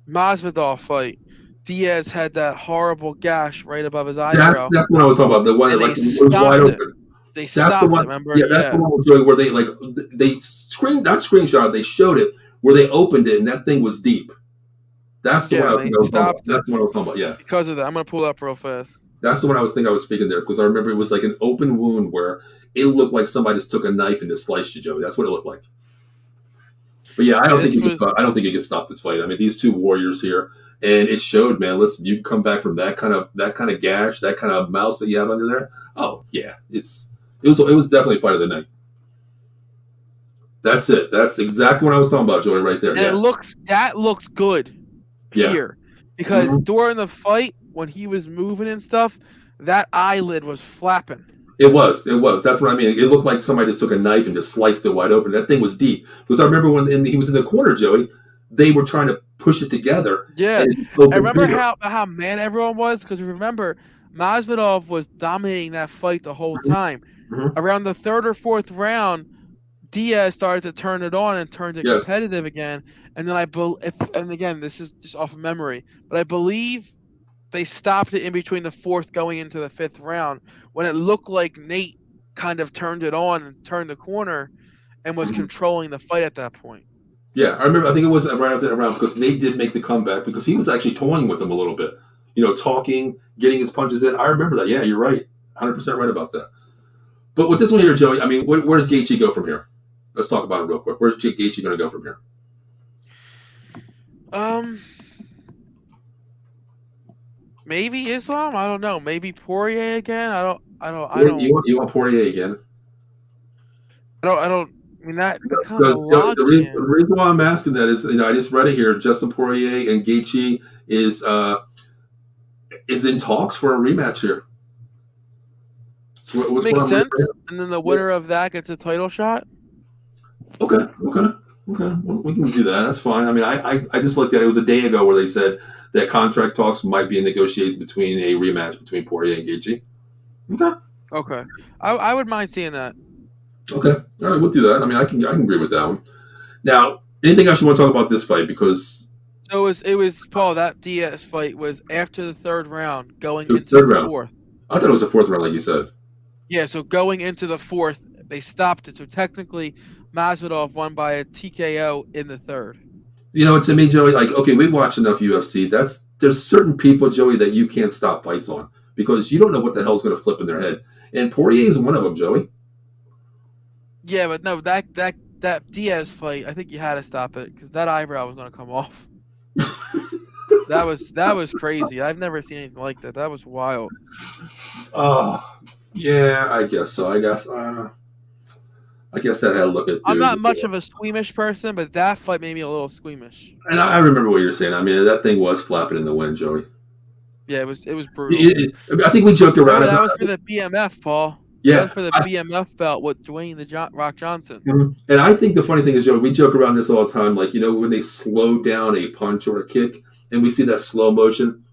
Masvidal fight. Diaz had that horrible gash right above his eyebrow, That's the one I was talking about. The one that and like they it was wide stopped it. open. They That's the stopped it. one. Remember? Yeah, that's the Yeah, one with Joey where they like they screen not screenshot. They showed it where they opened it and that thing was deep. That's the one yeah. I And think they I was talking about. stopped it That's the one I was talking about. Yeah, because of that. I'm gonna pull it up real fast. that's the one I was thinking I was speaking there because I remember it was like an open wound where it looked like somebody just took a knife and just sliced you, Joey. That's what it looked like. But yeah, I Yeah, don't think this you was. can. I don't think you can stop this fight. I mean, these two warriors here, and it showed, man. Listen, you come back from that kind of gash, that kind of mouse that you have under there. Oh yeah, it was definitely fight of the night. That's it. That's exactly what I was talking about, Joey. Right there. And Yeah, that looks good yeah. here because hmm during the fight when he was moving and stuff, that eyelid was flapping. It was. It was. That's what I mean. It looked like somebody just took a knife and just sliced it wide open. That thing was deep because I remember he was in the corner, Joey. They were trying to push it together, Yeah, and it I opened remember bigger. how mad everyone was because remember Masvidal was dominating that fight the whole time. hmm Around the third or fourth round, Diaz started to turn it on and turned it Yes. competitive again. And then and again, this is just off of memory, but I believe they stopped it in between the fourth going into the fifth round when it looked like Nate kind of turned it on and turned the corner and was Mhm. controlling the fight at that point. Yeah, I remember. I think it was right after that round because Nate did make the comeback because he was actually toying with him a little bit. Talking, getting his punches in. I remember that. Yeah, you're right. 100% right about that. But with this one here, Joey, I mean, where does Gaethje go from here? Let's talk about it real quick. Where's Gaethje going to go from here? Um, maybe Islam. I don't know. Maybe Poirier again. You want Poirier again? I don't. I mean that's kind of a Because log the jam. reason why I'm asking that is, I just read it here. Justin Poirier and Gaethje is in talks for a rematch here. What's going Makes on? sense. And then the winner of that gets a title shot. Okay, okay, okay. Well, we can do that. That's fine. I mean, I just looked at it. It was a day ago where they said that contract talks might be in negotiations between a rematch between Poirier and Gaethje. Okay, Okay, I would mind seeing that. okay. All right, we'll do that. I mean, I can agree with that one. Now, anything else you want to talk about this fight? Because So it was Paul. That Diaz fight was after the third round, going it was into third the round. fourth. I thought it was the fourth round, like you said. Yeah, so going into the fourth, they stopped it. So technically, Masvidal won by a TKO in the third. To me, Joey, like, okay, we watch enough UFC. There's certain people, Joey, that you can't stop fights on because you don't know what the hell's going to flip in their head. And Poirier is one of them, Joey. Yeah, but no, that Diaz fight, I think you had to stop it because that eyebrow was going to come off. That was crazy. I've never seen anything like that. That was wild. Oh, yeah, I guess so. I guess that had to look at I'm dude. not much of a squeamish person, but that fight made me a little squeamish. And I remember what you're saying. I mean, that thing was flapping in the wind, Joey. Yeah, it was brutal. I think we joked around Remember about that was for it. the BMF, Paul. That was Yeah. for the BMF belt with Dwayne Rock Johnson. And I think the funny thing is, Joey, we joke around this all the time. Like, when they slow down a punch or a kick and we see that slow motion,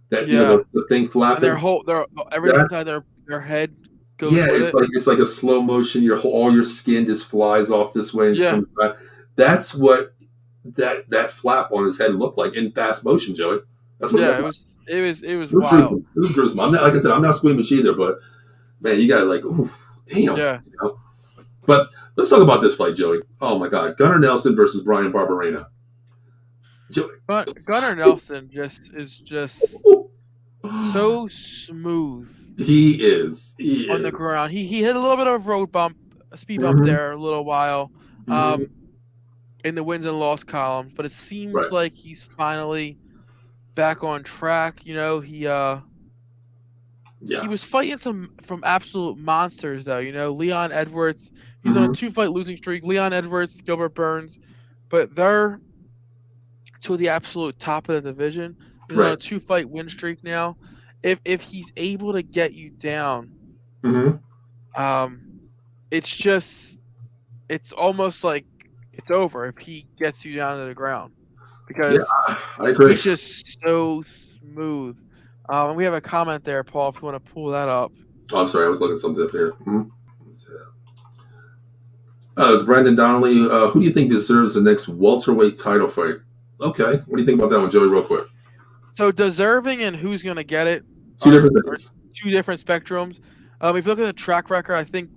that, Yeah, the thing and their flapping, whole their everything that, inside their head goes yeah, with it's it. like a slow motion. All your skin just flies off this way and Yeah, comes back. That's what that flap on his head looked like in fast motion, Joey. That's what it yeah. looked It like. was it was it was It was wild. gruesome. It was gruesome. I'm not, like I said, I'm not squeamish either, but man, you got to like, oof, damn. Yeah. But let's talk about this fight, Joey. Oh my God, Gunnar Nelson versus Brian Barberena. Joey, But Gunnar Nelson is just so smooth he is. He on the is. ground. He hit a little bit of a road bump, a speed bump hmm there a little while, hmm in the wins and loss column. But it seems Right. like he's finally back on track. He Yeah. was fighting some from absolute monsters though. Leon Edwards. He's on a hmm 2-fight losing streak. Leon Edwards, Gilbert Burns, but they're to the absolute top of the division. He's on Right. a 2-fight win streak now. If he's able to get you down, hmm um, it's just it's almost like it's over if he gets you down to the ground Yeah, because I agree. he's just so smooth. And we have a comment there, Paul, if you want to pull that up. Oh, I'm sorry, I was looking something up here. It's Brandon Donnelly. Who do you think deserves the next welterweight title fight? Okay, what do you think about that one, Joey? Real quick. So deserving and who's going to get it Two different are things. two different spectrums. If you look at the track record, I think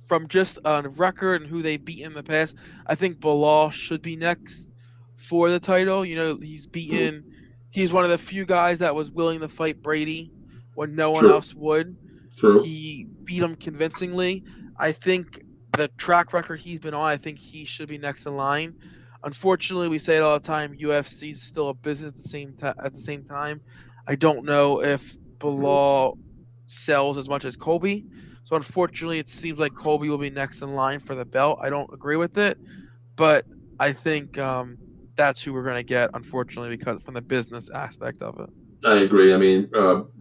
from just on record and who they beat in the past, I think Bilal should be next for the title. You know, he's one of the few guys that was willing to fight Brady when no one True. else would. True. He beat him convincingly. I think the track record he's been on, I think he should be next in line. Unfortunately, we say it all the time. UFC is still a business at the same time. I don't know if Bilal sells as much as Kobe. So unfortunately, it seems like Kobe will be next in line for the belt. I don't agree with it, but I think that's who we're going to get. Unfortunately, because from the business aspect of it. I agree. I mean,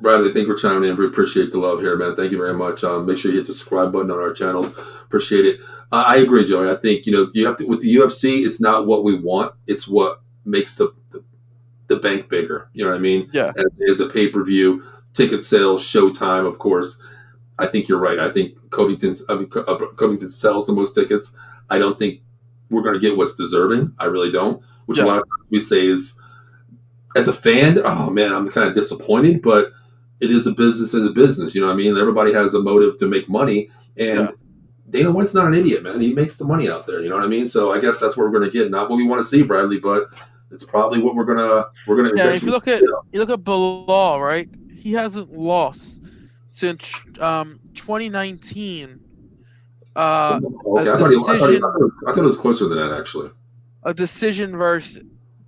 Bradley, thank you for chiming in. We appreciate the love here, man. Thank you very much. Make sure you hit the subscribe button on our channels. Appreciate it. I agree, Joey. I think you have to with the UFC. It's not what we want. It's what makes the bank bigger. You know what I mean? Yeah. As a pay per view, ticket sales, showtime, of course. I think you're right. I think Covington sells the most tickets. I don't think we're going to get what's deserving. I really don't. Which a lot of times we say is, as a fan, oh man, I'm kind of disappointed, but it is a business and a business. You know what I mean? Everybody has a motive to make money, and Dana White's not an idiot, man. He makes the money out there. You know what I mean? So I guess that's what we're going to get. Not what we want to see, Bradley, but it's probably what we're gonna. Yeah, if you look at Bilal, right? He hasn't lost since 2019. Okay, I thought it was closer than that, actually. A decision versus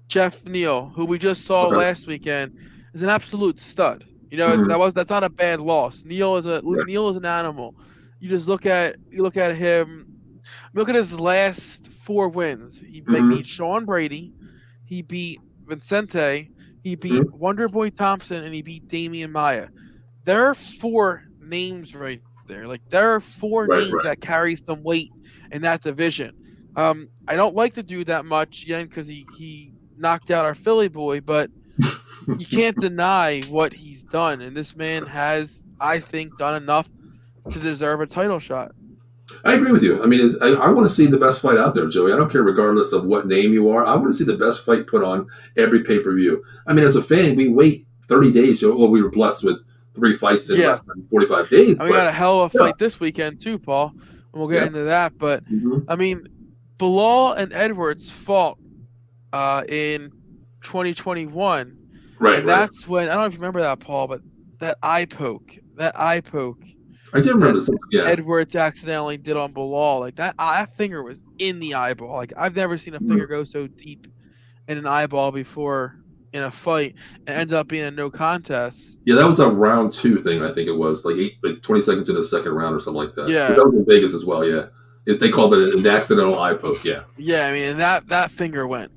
Jeff Neal, who we just saw last weekend, is an absolute stud. You know, that's not a bad loss. Neal is an animal. You just look at him. Look at his last 4 wins. He beat Sean Brady, he beat Vincente, he beat Wonderboy Thompson, and he beat Damian Maia. There are 4 names right there. Like there are 4 names that carry some weight in that division. I don't like to do that much again because he knocked out our Philly boy, but you can't deny what he's done, and this man has, I think, done enough to deserve a title shot. I agree with you. I mean, I want to see the best fight out there, Joey. I don't care regardless of what name you are. I want to see the best fight put on every pay-per-view. I mean, as a fan, we wait 30 days. Well, we were blessed with 3 fights in less than 45 days. We got a hell of a fight this weekend too, Paul, and we'll get into that. But, I mean, Bilal and Edwards fought in 2021. Right, and that's when, I don't know if you remember that, Paul, but that eye poke. I did remember something. Yeah. Edwards accidentally did on Bilal. Like that finger was in the eyeball. Like I've never seen a finger go so deep in an eyeball before in a fight, and ended up being a no contest. Yeah, that was a round 2 thing. I think it was like 20 seconds into the second round or something like that. Yeah, that was in Vegas as well. Yeah, they called it an accidental eye poke. Yeah. Yeah, I mean that finger went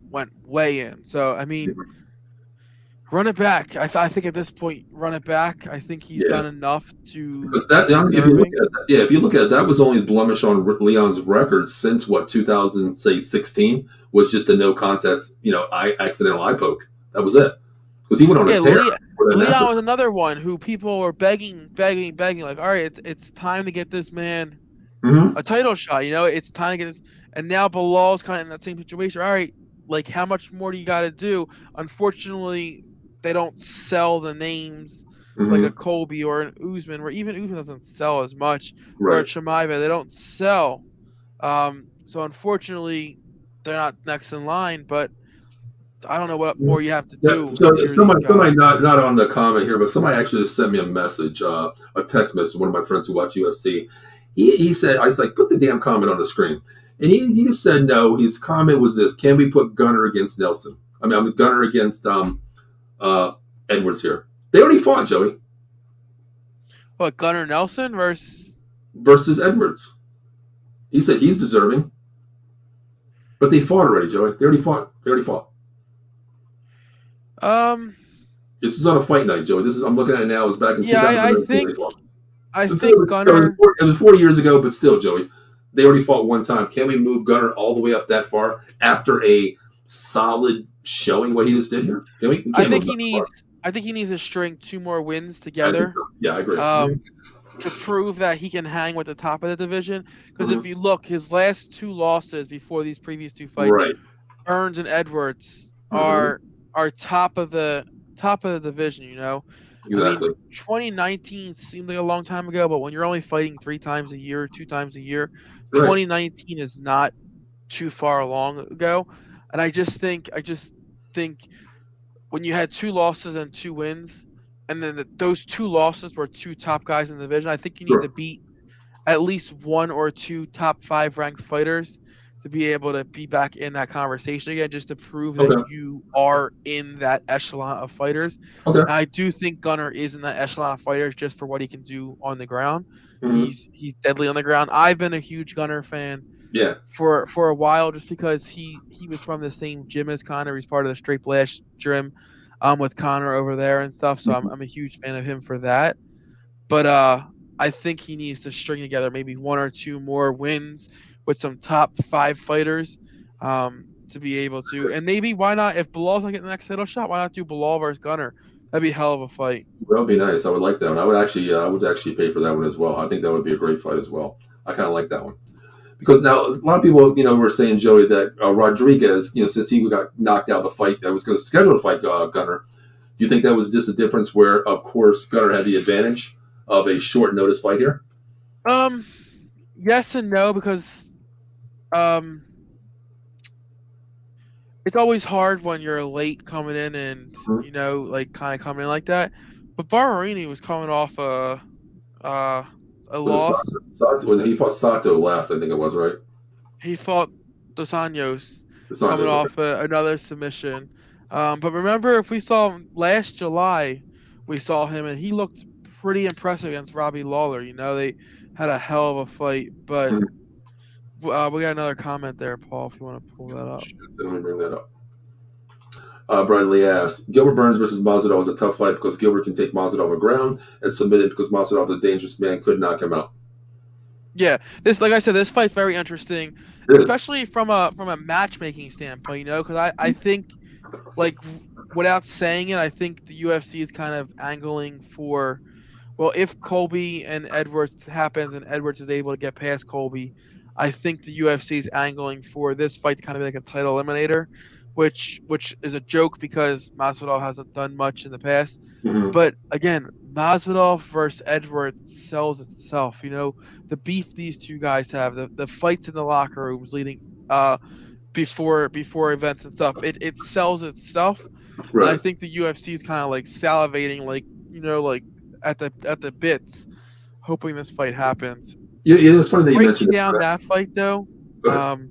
way in. So I mean. Run it back. I think at this point, run it back. I think he's done enough to. Because if you look at it, that was only blemish on Leon's record since 2016 was just a no contest, accidental eye poke. That was it. Because he went on a tear. Leon was another one who people were begging. Like, all right, it's time to get this man a title shot. It's time to get this. And now Bilal's kind of in that same situation. All right, like how much more do you got to do? Unfortunately, they don't sell the names like a Colby or an Usman, where even Usman doesn't sell as much. Or a Chimaev, they don't sell. So unfortunately, they're not next in line. But I don't know what more you have to do. So somebody not on the comment here, but somebody actually just sent me a message, a text message. One of my friends who watch UFC. He said, I was like, put the damn comment on the screen. And he just said no. His comment was this: can we put Gunnar against Nelson? I mean, Gunnar against Edwards here. They already fought, Joey. What, Gunnar Nelson versus Edwards? He said he's deserving. But they fought already, Joey. They already fought. This is on a fight night, Joey. I'm looking at it now. It was back in 2000. I think Gunnar. It was 40 years ago, but still, Joey. They already fought one time. Can we move Gunner all the way up that far after a solid showing what he just did here? Can we? We I can't think move he that far. needs. I think he needs to string 2 more wins I think together. so. Yeah, I agree. Um, to prove that he can hang with the top of the division. Because if Mhm. you look, his last 2 losses before these previous 2 fights, Right. Burns and Edwards Hmm. are top of the division. I mean, Exactly. 2019 seemed like a long time ago, but when you're only fighting 3 times a year, 2 times a year, Right. 2019 is not too far long ago. And I just think when you had 2 losses and 2 wins, and then those 2 losses were 2 top guys in the division, I think you need to Sure. beat at least 1 or 2 top 5 ranked fighters to be able to be back in that conversation again, just to prove that Okay. you are in that echelon of fighters. Okay. And I do think Gunnar is in that echelon of fighters just for what he can do on the ground. Hmm. He's deadly on the ground. I've been a huge Gunnar fan Yeah. for a while just because he was from the same gym as Connor. He's part of the Straight Blast gym with Connor over there and stuff. So I'm Mhm. I'm a huge fan of him for that. But I think he needs to string together maybe 1 or 2 more wins with some top 5 fighters to be able to. And maybe why not, if Bilal's not getting the next title shot, why not do Bilal versus Gunner? That'd be a hell of a fight. That would be nice. I would like that one. I would actually pay for that one as well. I think that would be a great fight as well. I kind of like that one because now a lot of people, were saying Joey that Rodriguez, since he got knocked out of the fight that was going to schedule to fight Gunner, do you think that was just a difference where, of course, Gunner had the advantage of a short notice fight here? Um, yes and no because um, it's always hard when you're late coming in and Mhm. like kind of coming in like that. But Barberini was coming off uh, a Was it loss. Sato? When he fought Sato last, I think it was right. He fought Dos Anjos The coming Santos. Okay. off another submission. But remember, if we saw him last July, we saw him and he looked pretty impressive against Robbie Lawler. They had a hell of a fight. But Mhm. we got another comment there, Paul, if you want to pull that up. Shit, let me bring that up. Brian Lee asked, Gilbert Burns versus Mazadov was a tough fight because Gilbert can take Mazadov on ground and submit it because Mazadov, the dangerous man, could knock him out. Yeah, like I said, this fight's very interesting, It is. especially from a matchmaking standpoint. Because I think like without saying it, I think the UFC is kind of angling for, well, if Colby and Edwards happens and Edwards is able to get past Colby, I think the UFC is angling for this fight to kind of be like a title eliminator, which is a joke because Masvidal hasn't done much in the past. Hmm. But again, Masvidal versus Edwards sells itself. The beef these two guys have, the fights in the locker rooms leading before events and stuff. It sells itself, and I Right. think the UFC is kind of like salivating, like like at the bits, hoping this fight happens. Yeah, yeah, it's funny that you Breaking mentioned down it. that fight though, Go ahead. um,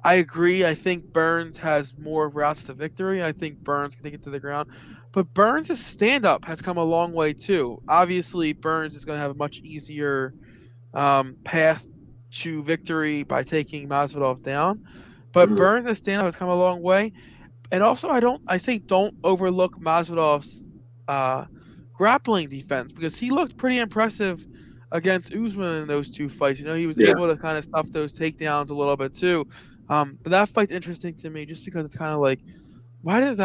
I agree. I think Burns has more routes to victory. I think Burns can take it to the ground, but Burns' stand up has come a long way too. Obviously, Burns is going to have a much easier path to victory by taking Masvidal down. But Hmm. Burns' stand up has come a long way. And also, I say don't overlook Masvidal's uh, grappling defense because he looked pretty impressive against Usman in those 2 fights. He was Yeah. able to kind of stuff those takedowns a little bit too. But that fight's interesting to me just because it's kind of like why was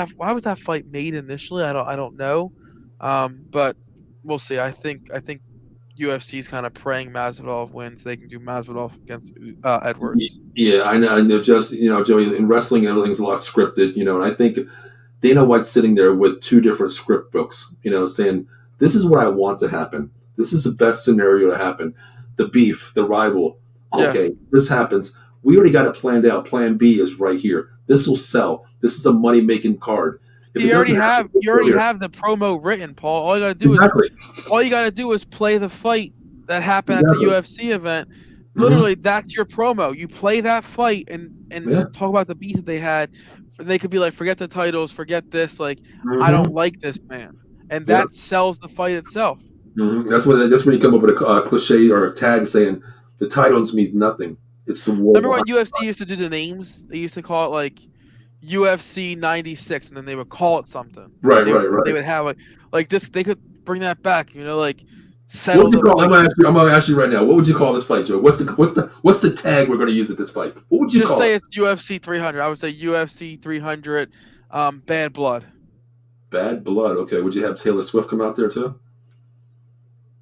that fight made initially? I don't know. But we'll see. I think UFC is kind of praying Masvidal wins. They can do Masvidal against Edwards. Yeah, I know. I know. Just Joey, in wrestling, everything's a lot scripted. And I think Dana White's sitting there with two different script books. Saying this is what I want to happen. This is the best scenario to happen. The beef, the rival. Yeah. Okay, this happens. We already got it planned out. Plan B is right here. This will sell. This is a money making card. If it You already doesn't happen, have we'll you go already here. have the promo written, Paul. Exactly. All you gotta do is play the fight that happened at the Exactly. UFC event. Hmm. Literally, that's your promo. You play that fight and Yeah. talk about the beat that they had. They could be like, forget the titles, forget this. Like, I Hmm. don't like this man, and Yeah. that sells the fight itself. That's when you come up with a cliche or a tag saying the titles means nothing. It's the war Remember when behind. UFC used to do the names? They used to call it like UFC 96, and then they would call it something. Right. They would Right. they Right. would have like this. They could bring that back. Like What settle would you the call? fight. I'm gonna ask you right now. What would you call this fight, Joe? What's the tag we're gonna use at this fight? What would you Just call say it? it's UFC 300. I would say UFC 300. Bad blood. Bad blood. Okay. Would you have Taylor Swift come out there too?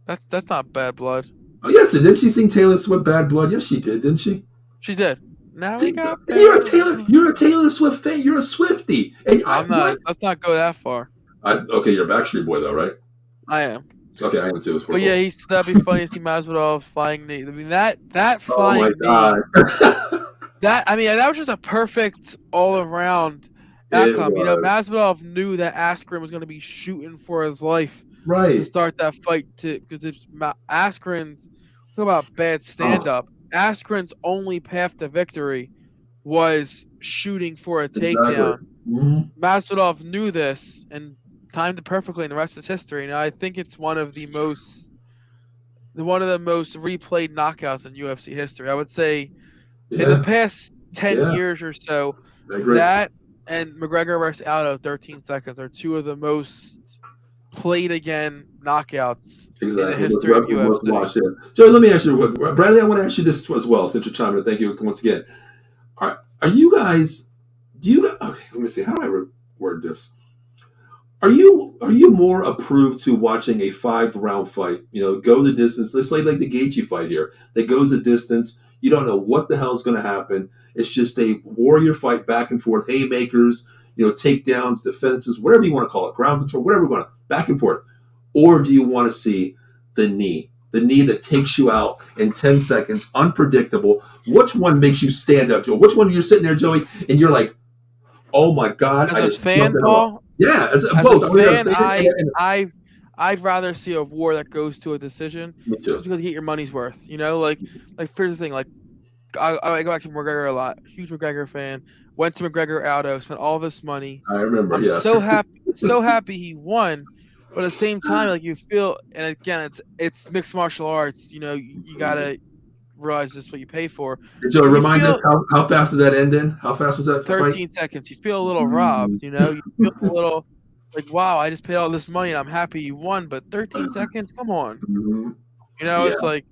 That's not bad blood. Oh yes, didn't she sing Taylor Swift "Bad Blood"? Yes, she did, didn't she? She did. Now we See, got you're a bad Taylor. blood. You're a Taylor Swift fan. You're a Swiftie. And I'm not. what? Let's not go that far. Okay, you're a Backstreet Boy though, right? I am. Okay, I am too. We're But yeah, cool. that'd be funny to see Masvidal flying knee. I mean that Oh my flying god, knee. That was just a perfect all around it outcome. was Masvidal knew that Askren was going to be shooting for his life to right. start that fight because it's Askren's talk about bad stand Oh, up. Askren's only path to victory was shooting for a exactly. takedown. Hmm. Masvidal knew this and timed it perfectly, and the rest is history. And I think it's one of the most replayed knockouts in UFC history. I would say in the Yeah, past 10 yeah, years or so, I agree. that and McGregor versus Aldo 13 seconds are two of the most played again knockouts in the Exactly. history of It was UFC. watched. Yeah. Joey, let me ask you, Bradley. I want to ask you this as well, since you're chiming in. Thank you once again. Are you guys? Do you? Okay, let me see. How do I word this? Are you more approved to watching a 5 round fight? Go the distance. Let's say like the Gaethje fight here. That goes the distance. You don't know what the hell is going to happen. It's just a warrior fight, back and forth, haymakers, takedowns, defenses, whatever you want to call it, ground control, whatever you want to, back and forth. Or do you want to see the knee that takes you out in 10 seconds, unpredictable? Which one makes you stand up, Joe? Which one you're sitting there, Joey, and you're like, oh my God, As I a just jumped fan, in a Paul, yeah, it's as a both. I mean, fan, understand I'd rather see a war that goes to a decision me just too. because you get your money's worth. Like here's the thing, like I go back to McGregor a lot. Huge McGregor fan. Went to McGregor Aldo, spent all this money. I remember, I'm yes. so happy he won. But at the same time, like you feel, and again, it's mixed martial arts. You gotta realize this is what you pay for. Joey, But you remind us feel how fast did that end in? How fast was that fight? 13 seconds. You feel a little robbed. Mm. You feel a little like, wow, I just paid all this money and I'm happy you won. But 13 seconds, come on. Mhm. It's Yeah. like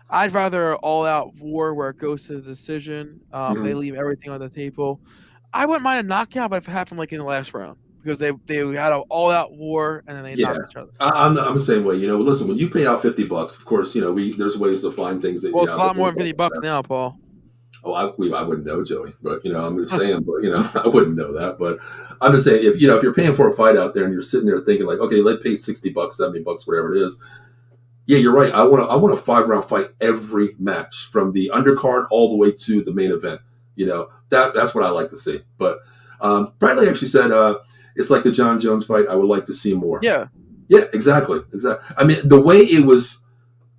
I'd rather all out war where it goes to the decision. They Mhm. leave everything on the table. I wouldn't mind a knockout, but if it happened like in the last round because they had an all out war and then they Yeah. knocked each other. I'm the same way. Listen, when you pay out $50, of course, there's ways to find things that Well, it's a that lot more than $50 now, Paul. Oh, I wouldn't know, Joey, but I'm just saying, but I wouldn't know that, but I'm just saying, if you're paying for a fight out there and you're sitting there thinking like, okay, let's pay $60, $70, whatever it is. Yeah, you're right. I want a 5 round fight every match from the undercard all the way to the main event. That's what I like to see. But Bradley actually said it's like the John Jones fight. I would like to see more. Yeah. Yeah, exactly. I mean, the way it was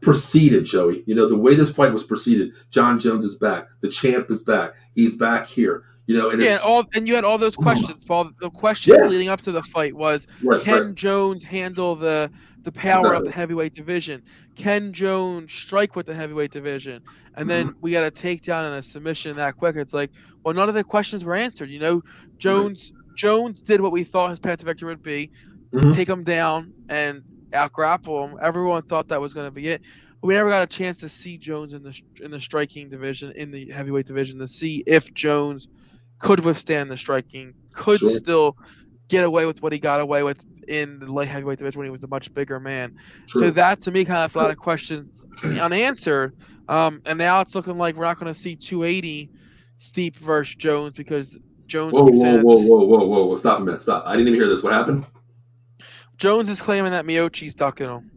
preceded, Joey. The way this fight was preceded. John Jones is back. The champ is back. He's back here. And Yeah, it's and you had all those questions, Paul. The questions yeah, leading up to the fight was right, can Jones handle the power of exactly. the heavyweight division? Can Jones strike with the heavyweight division? And Hmm. then we got a takedown and a submission that quick. It's like, well, none of the questions were answered. Right. Jones did what we thought his path to victory would be: Hmm. take him down and out grapple him. Everyone thought that was going to be it. But we never got a chance to see Jones in the striking division, in the heavyweight division, to see if Jones could withstand the striking, could Sure. still get away with what he got away with in the light heavyweight division when he was a much bigger man. So True. that to me kind of left a lot of questions unanswered. And now it's looking like we're not going to see 280 Steep versus Jones because Jones Whoa, keeps whoa, saying whoa, it's whoa, whoa, whoa! Stop a minute. Stop. I didn't even hear this. What happened? Jones is claiming that Mioci's ducking him.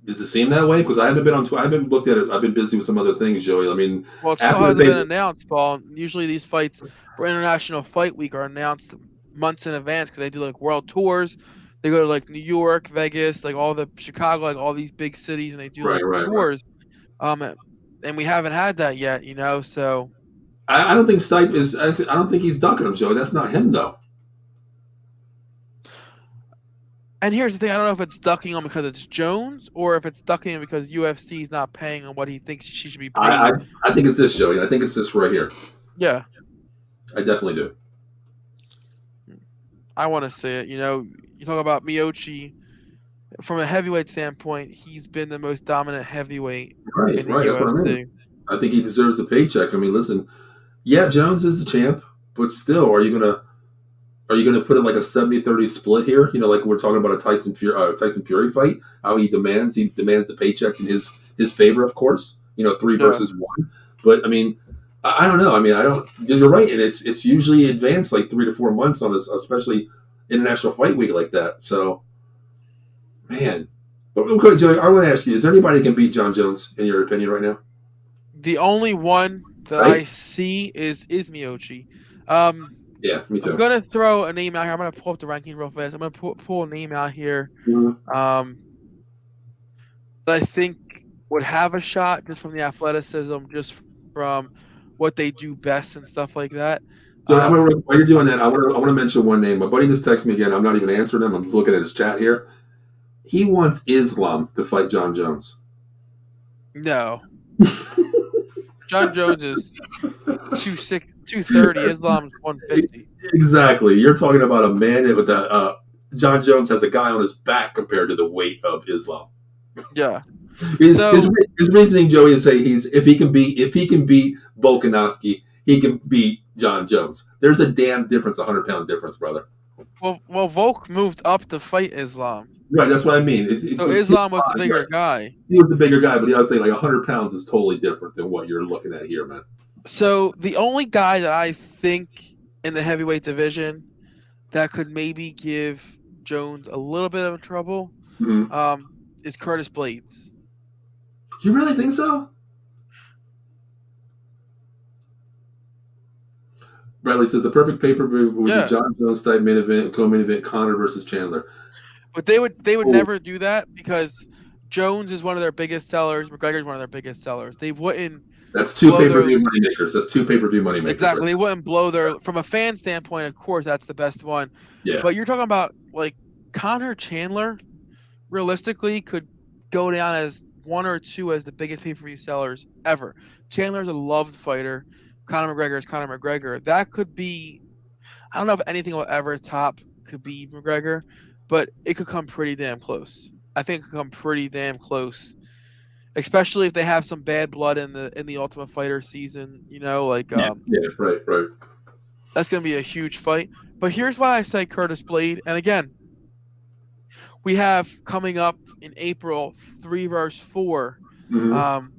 Does it seem that way? Because I haven't been on. I haven't looked at it. I've been busy with some other things, Joey. I mean, Well, it still after the hasn't been debate, announced, Paul. Usually these fights for International Fight Week are announced months in advance because they do like world tours. They go to like New York, Vegas, like all the Chicago, like all these big cities, and they do right, like right, right. tours. And we haven't had that yet, So, I don't think Stipe is. I don't think he's ducking him, Joey. That's not him, though. and here's the thing: I don't know if it's ducking him because it's Jones or if it's ducking him because UFC is not paying him what he thinks she should be I, I paid. I think it's this, Joey. I think it's this right here. Yeah, I definitely do. I want to see it. You talk about Miocic from a heavyweight standpoint, he's been the most dominant heavyweight Right, in the right. That's what I mean. UFC. I think he deserves the paycheck. I mean, listen, yeah, Jones is the champ, but still, are you gonna put in like a 70-30 split here? Like we're talking about a Tyson Fury fight. How he demands the paycheck in his favor, of course. Three Yeah. versus one. But I mean, I don't know. I mean, I don't. You're right, and it's usually advanced like 3 to 4 months on this, especially international fight week like that. So, man. But okay, Joey, I want to ask you: is there anybody who can beat John Jones in your opinion right now? The only one that I Right? see is Miyoshi. Um, Yeah, me I'm too. gonna throw a name out here. I'm gonna pull up the ranking real fast. I'm gonna pull a name out here. Mhm. Um, that I think would have a shot just from the athleticism, just from what they do best and stuff like that. Joey, while you're doing I'll that, I want to mention one name. My buddy just texted me again. I'm not even answering him. I'm just looking at his chat here. He wants Islam to fight John Jones. no. John Jones is 230. Islam's 150. Exactly. You're talking about a man with a John Jones has a guy on his back compared to the weight of Islam. Yeah. His, So his, his reasoning, Joey, is say if he can beat Volkanovski, he can beat John Jones. There's a damn difference, 100-pound difference, brother. well Volk moved up to fight Islam. Right, that's what I mean. So Islam was the bigger guy. he was the bigger guy, but I would say like 100 pounds is totally different than what you're looking at here, man. So the only guy that I think in the heavyweight division that could maybe give Jones a little bit of trouble Mm-hmm. is Curtis Blades. You really think so? Bradley says the perfect pay-per-view would be Yeah. John Jones type main event, co-main event, Connor versus Chandler. But they would Oh, never do that because Jones is one of their biggest sellers. McGregor's one of their biggest sellers. They wouldn't that's two blow their pay-per-view moneymakers. That's two pay-per-view moneymakers, right? exactly. They wouldn't blow their from a fan standpoint. Of course, that's the best one. Yeah. But you're talking about like Connor Chandler. Realistically, could go down as one or two as the biggest pay-per-view sellers ever. Chandler's a loved fighter. Conor McGregor is Conor McGregor. That could be. I don't know if anything will ever top Khabib McGregor, but it could come pretty damn close. I think it could come pretty damn close, especially if they have some bad blood in the Ultimate Fighter season. Like Yeah. Yeah. Right. Right. that's gonna be a huge fight. But here's why I say Curtis Blade. And again, we have coming up in April 3 versus 4. Mm-hmm. Um,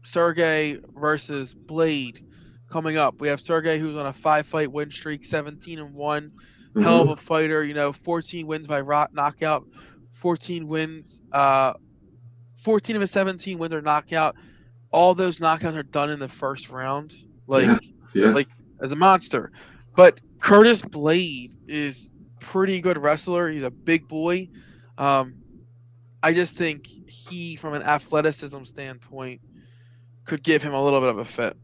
Sergey versus Blade coming up. We have Sergey who's on a 5-fight win streak, 17-1. Hell of Mm-hmm. a fighter, 14 wins by knockout, 14 wins, 14 of his 17 wins are knockout. All those knockouts are done in the first round, like Yeah. Yeah. like as a monster. But Curtis Blade is pretty good wrestler. He's a big boy. I just think he, from an athleticism standpoint, could give him a little bit of a fit.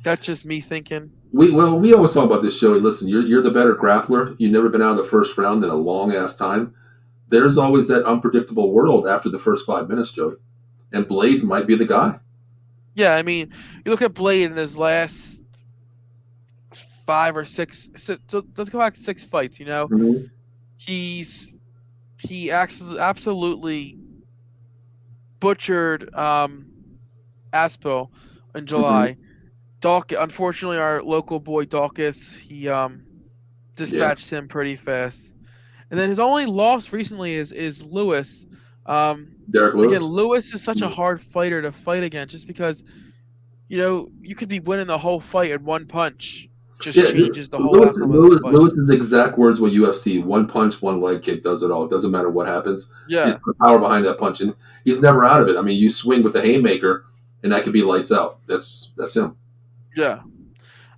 That's just me thinking. We always talk about this, Joey. Listen, you're the better grappler. You've never been out of the first round in a long ass time. There's always that unpredictable world after the first 5 minutes, Joey. And Blades might be the guy. Yeah, I mean, you look at Blade in his last 5 or 6. Let's go back 6 fights. Mm-hmm. He absolutely butchered Aspel in Mm-hmm. July. Unfortunately, our local boy Dawkins, he Yeah. dispatched him pretty fast. And then his only loss recently is Lewis. Derek Again, Lewis. Lewis is such a Mhm. hard fighter to fight against, just because you could be winning the whole fight in one punch, just Yeah, changes the whole Lewis, outcome of the Lewis, fight. Lewis's exact words with UFC: one punch, one leg kick does it all. It doesn't matter what happens. Yeah, It's the power behind that punch, and he's never out of it. I mean, you swing with the haymaker, and that could be lights out. That's him. yeah.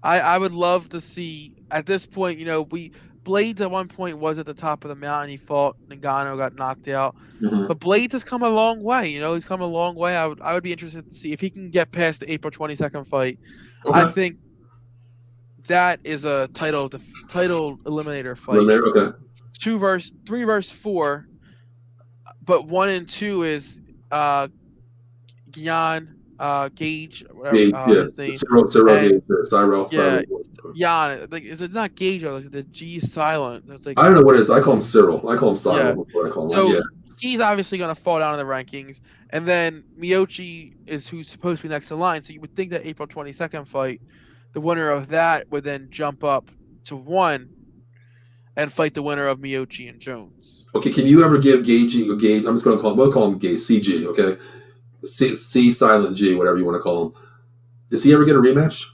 I would love to see at this point. We Blades at one point was at the top of the mountain. He fought Nagano, got knocked out. Mm-hmm. But Blades has come a long way. He's come a long way. I would be interested to see if he can get past the April 22nd fight. I Okay. think that is a title eliminator fight. Romero. Okay. 3 versus 4, but 1 and 2 is Gian Gage, whatever Gage, yeah, his name, Cyril and Gage, yeah, Cyril. Jan. Like, is it not Gage? Or is it the G silent? It's like I don't know what it is. I call him Cyril. I call him yeah. Cyril. That's what I call him. So Yeah, he's obviously going to fall down in the rankings, and then Miyoshi is who's supposed to be next in line. So you would think that April 22nd fight, the winner of that would then jump up to 1 and fight the winner of Miyoshi and Jones. okay, can you ever give Gage? I'm just going to call him. We'll call him Gage. CG. Okay, C silent G, whatever you want to call him. Does he ever get a rematch?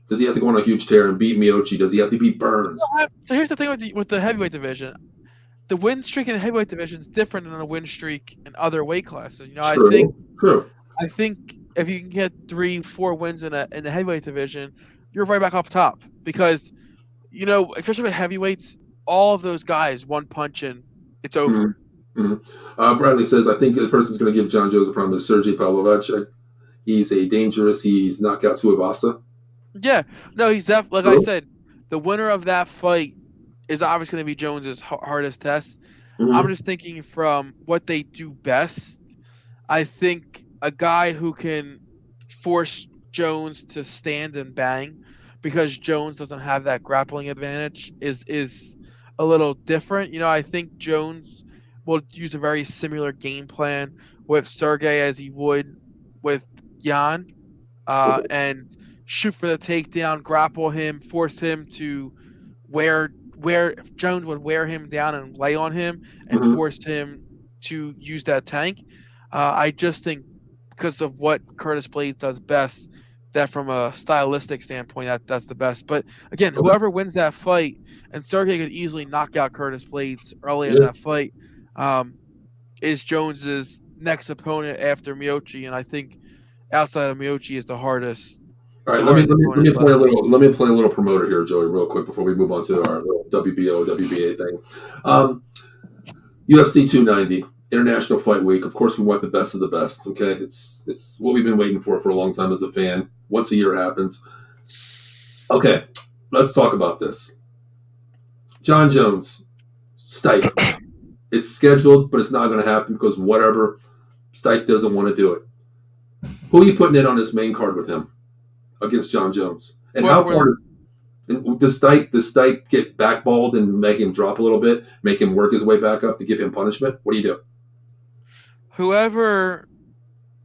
Does he have to go on a huge tear and beat Miyoshi? Does he have to beat Burns? So here's the thing with the heavyweight division. The win streak in the heavyweight division is different than a win streak in other weight classes. True. True. I think if you can get 3-4 wins in the heavyweight division, you're right back up top because especially with heavyweights, all of those guys one punch and it's over. Mm-hmm. Bradley says, I think the person's going to give John Jones a problem is Sergey Pavlovich. He's he's knockout Tuivasa. Yeah, no, he's like I said, the winner of that fight is obviously going to be Jones's hardest test. Mm-hmm. I'm just thinking from what they do best. I think a guy who can force Jones to stand and bang because Jones doesn't have that grappling advantage is a little different. I think Jones will use a very similar game plan with Sergey as he would with Jan, and shoot for the takedown, grapple him, force him to where Jones would wear him down and lay on him and Mm-hmm. force him to use that tank. I just think because of what Curtis Blades does best, that from a stylistic standpoint, that's the best. But again, whoever wins that fight, and Sergey could easily knock out Curtis Blades early in that fight, is Jones's next opponent after Miyoshi, and I think outside of Miyoshi is the hardest. All right, let me play a little promoter here, Joey, real quick before we move on to our little WBO WBA thing. UFC 290 International Fight Week. Of course, we want the best of the best. Okay, it's what we've been waiting for a long time as a fan. Once a year it happens. Okay, let's talk about this. John Jones, Stipe. It's scheduled, but it's not going to happen because whatever, Stipe doesn't want to do it. Who are you putting in on this main card with him against John Jones? And how far does Stipe get backballed and make him drop a little bit, make him work his way back up to give him punishment? What do you do? Whoever,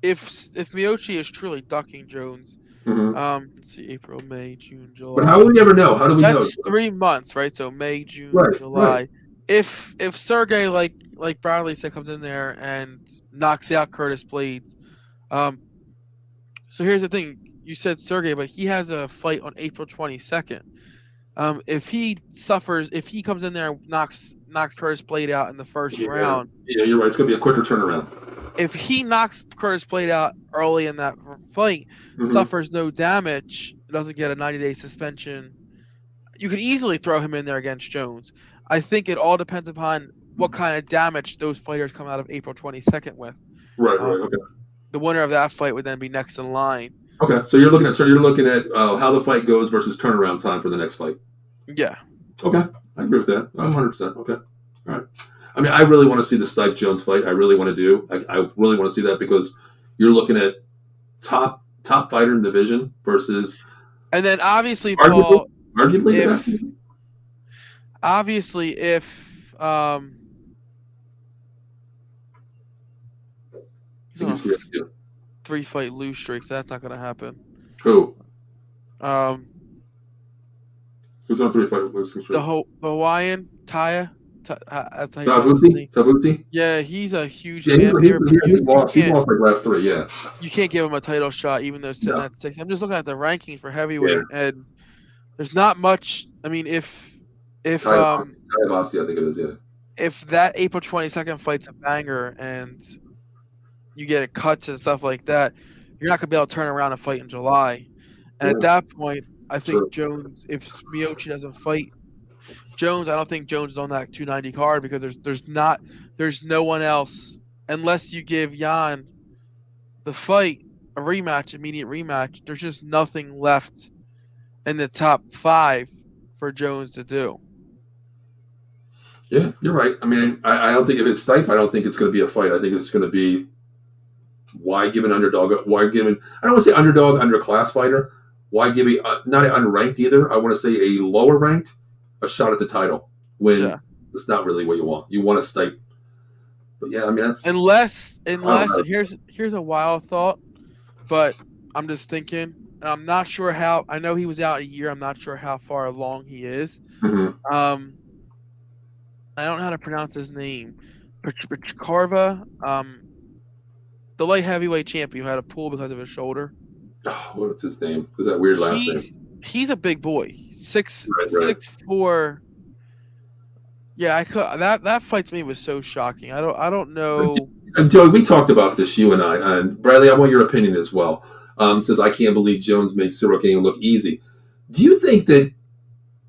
if Miyoshi is truly ducking Jones, let's see, April, May, June, July. But how would we ever know? How do we know? That's 3 months, right? So May, June, July. Right. If Sergey, like Bradley said, comes in there and knocks out Curtis Blades, so here's the thing. You said Sergey, but he has a fight on April 22nd. If he comes in there and knocks Curtis Blade out in the first round. Yeah, you're right. It's going to be a quicker turnaround. If he knocks Curtis Blade out early in that fight, suffers no damage, doesn't get a 90-day suspension, you could easily throw him in there against Jones. I think it all depends upon what kind of damage those fighters come out of April 22nd with. Right. Okay. The winner of that fight would then be next in line. Okay, so you're looking at how the fight goes versus turnaround time for the next fight. Yeah. Okay, I agree with that. I'm 100%. Okay, all right. I mean, I really want to see the Stipe Jones fight. I really want to do. I really want to see that because you're looking at top fighter in the division versus. And then obviously, Paul, arguably the best. Obviously, if he's on a 3-fight lose streak, so that's not going to happen. Who? Who's on 3-fight losing streak? The Hawaiian Taya. Tabuzi? Yeah, he's a huge fan favorite. He's lost like last 3. Yeah. You can't give him a title shot, even though sitting at 6. I'm just looking at the rankings for heavyweight, and there's not much. I mean, if Tayabasi, I think it is. Yeah. If that April 22nd fight's a banger and you get cuts and stuff like that, you're not gonna be able to turn around and fight in July. And at that point, I think Jones, if Miyoshi doesn't fight Jones, I don't think Jones is on that 290 card because there's no one else unless you give Jan the fight, a rematch, immediate rematch. There's just nothing left in the top 5 for Jones to do. Yeah, you're right. I mean, I don't think if it's Stipe, I don't think it's going to be a fight. I think it's going to be Why give an underdog? Why give an? I don't want to say underdog, underclass fighter. Why give a not an unranked either? I want to say a lower ranked a shot at the title when Yeah. it's not really what you want. You want to stay. But yeah, I mean that's I don't Unless know. here's a wild thought, but I'm just thinking. I'm not sure how. I know he was out a year. I'm not sure how far along he is. Mm-hmm. Um, I don't know how to pronounce his name. Carva, the light heavyweight champion who had a pull because of his shoulder. Oh, what's his name? Is that weird last name? He's he's a big boy. Right, right. 6'4". Yeah, I could that fight to me was so shocking. I don't know. And Joey, we talked about this, you and I, and Bradley. I want your opinion as well. Says I can't believe Jones made Cyril Gane look easy. Do you think that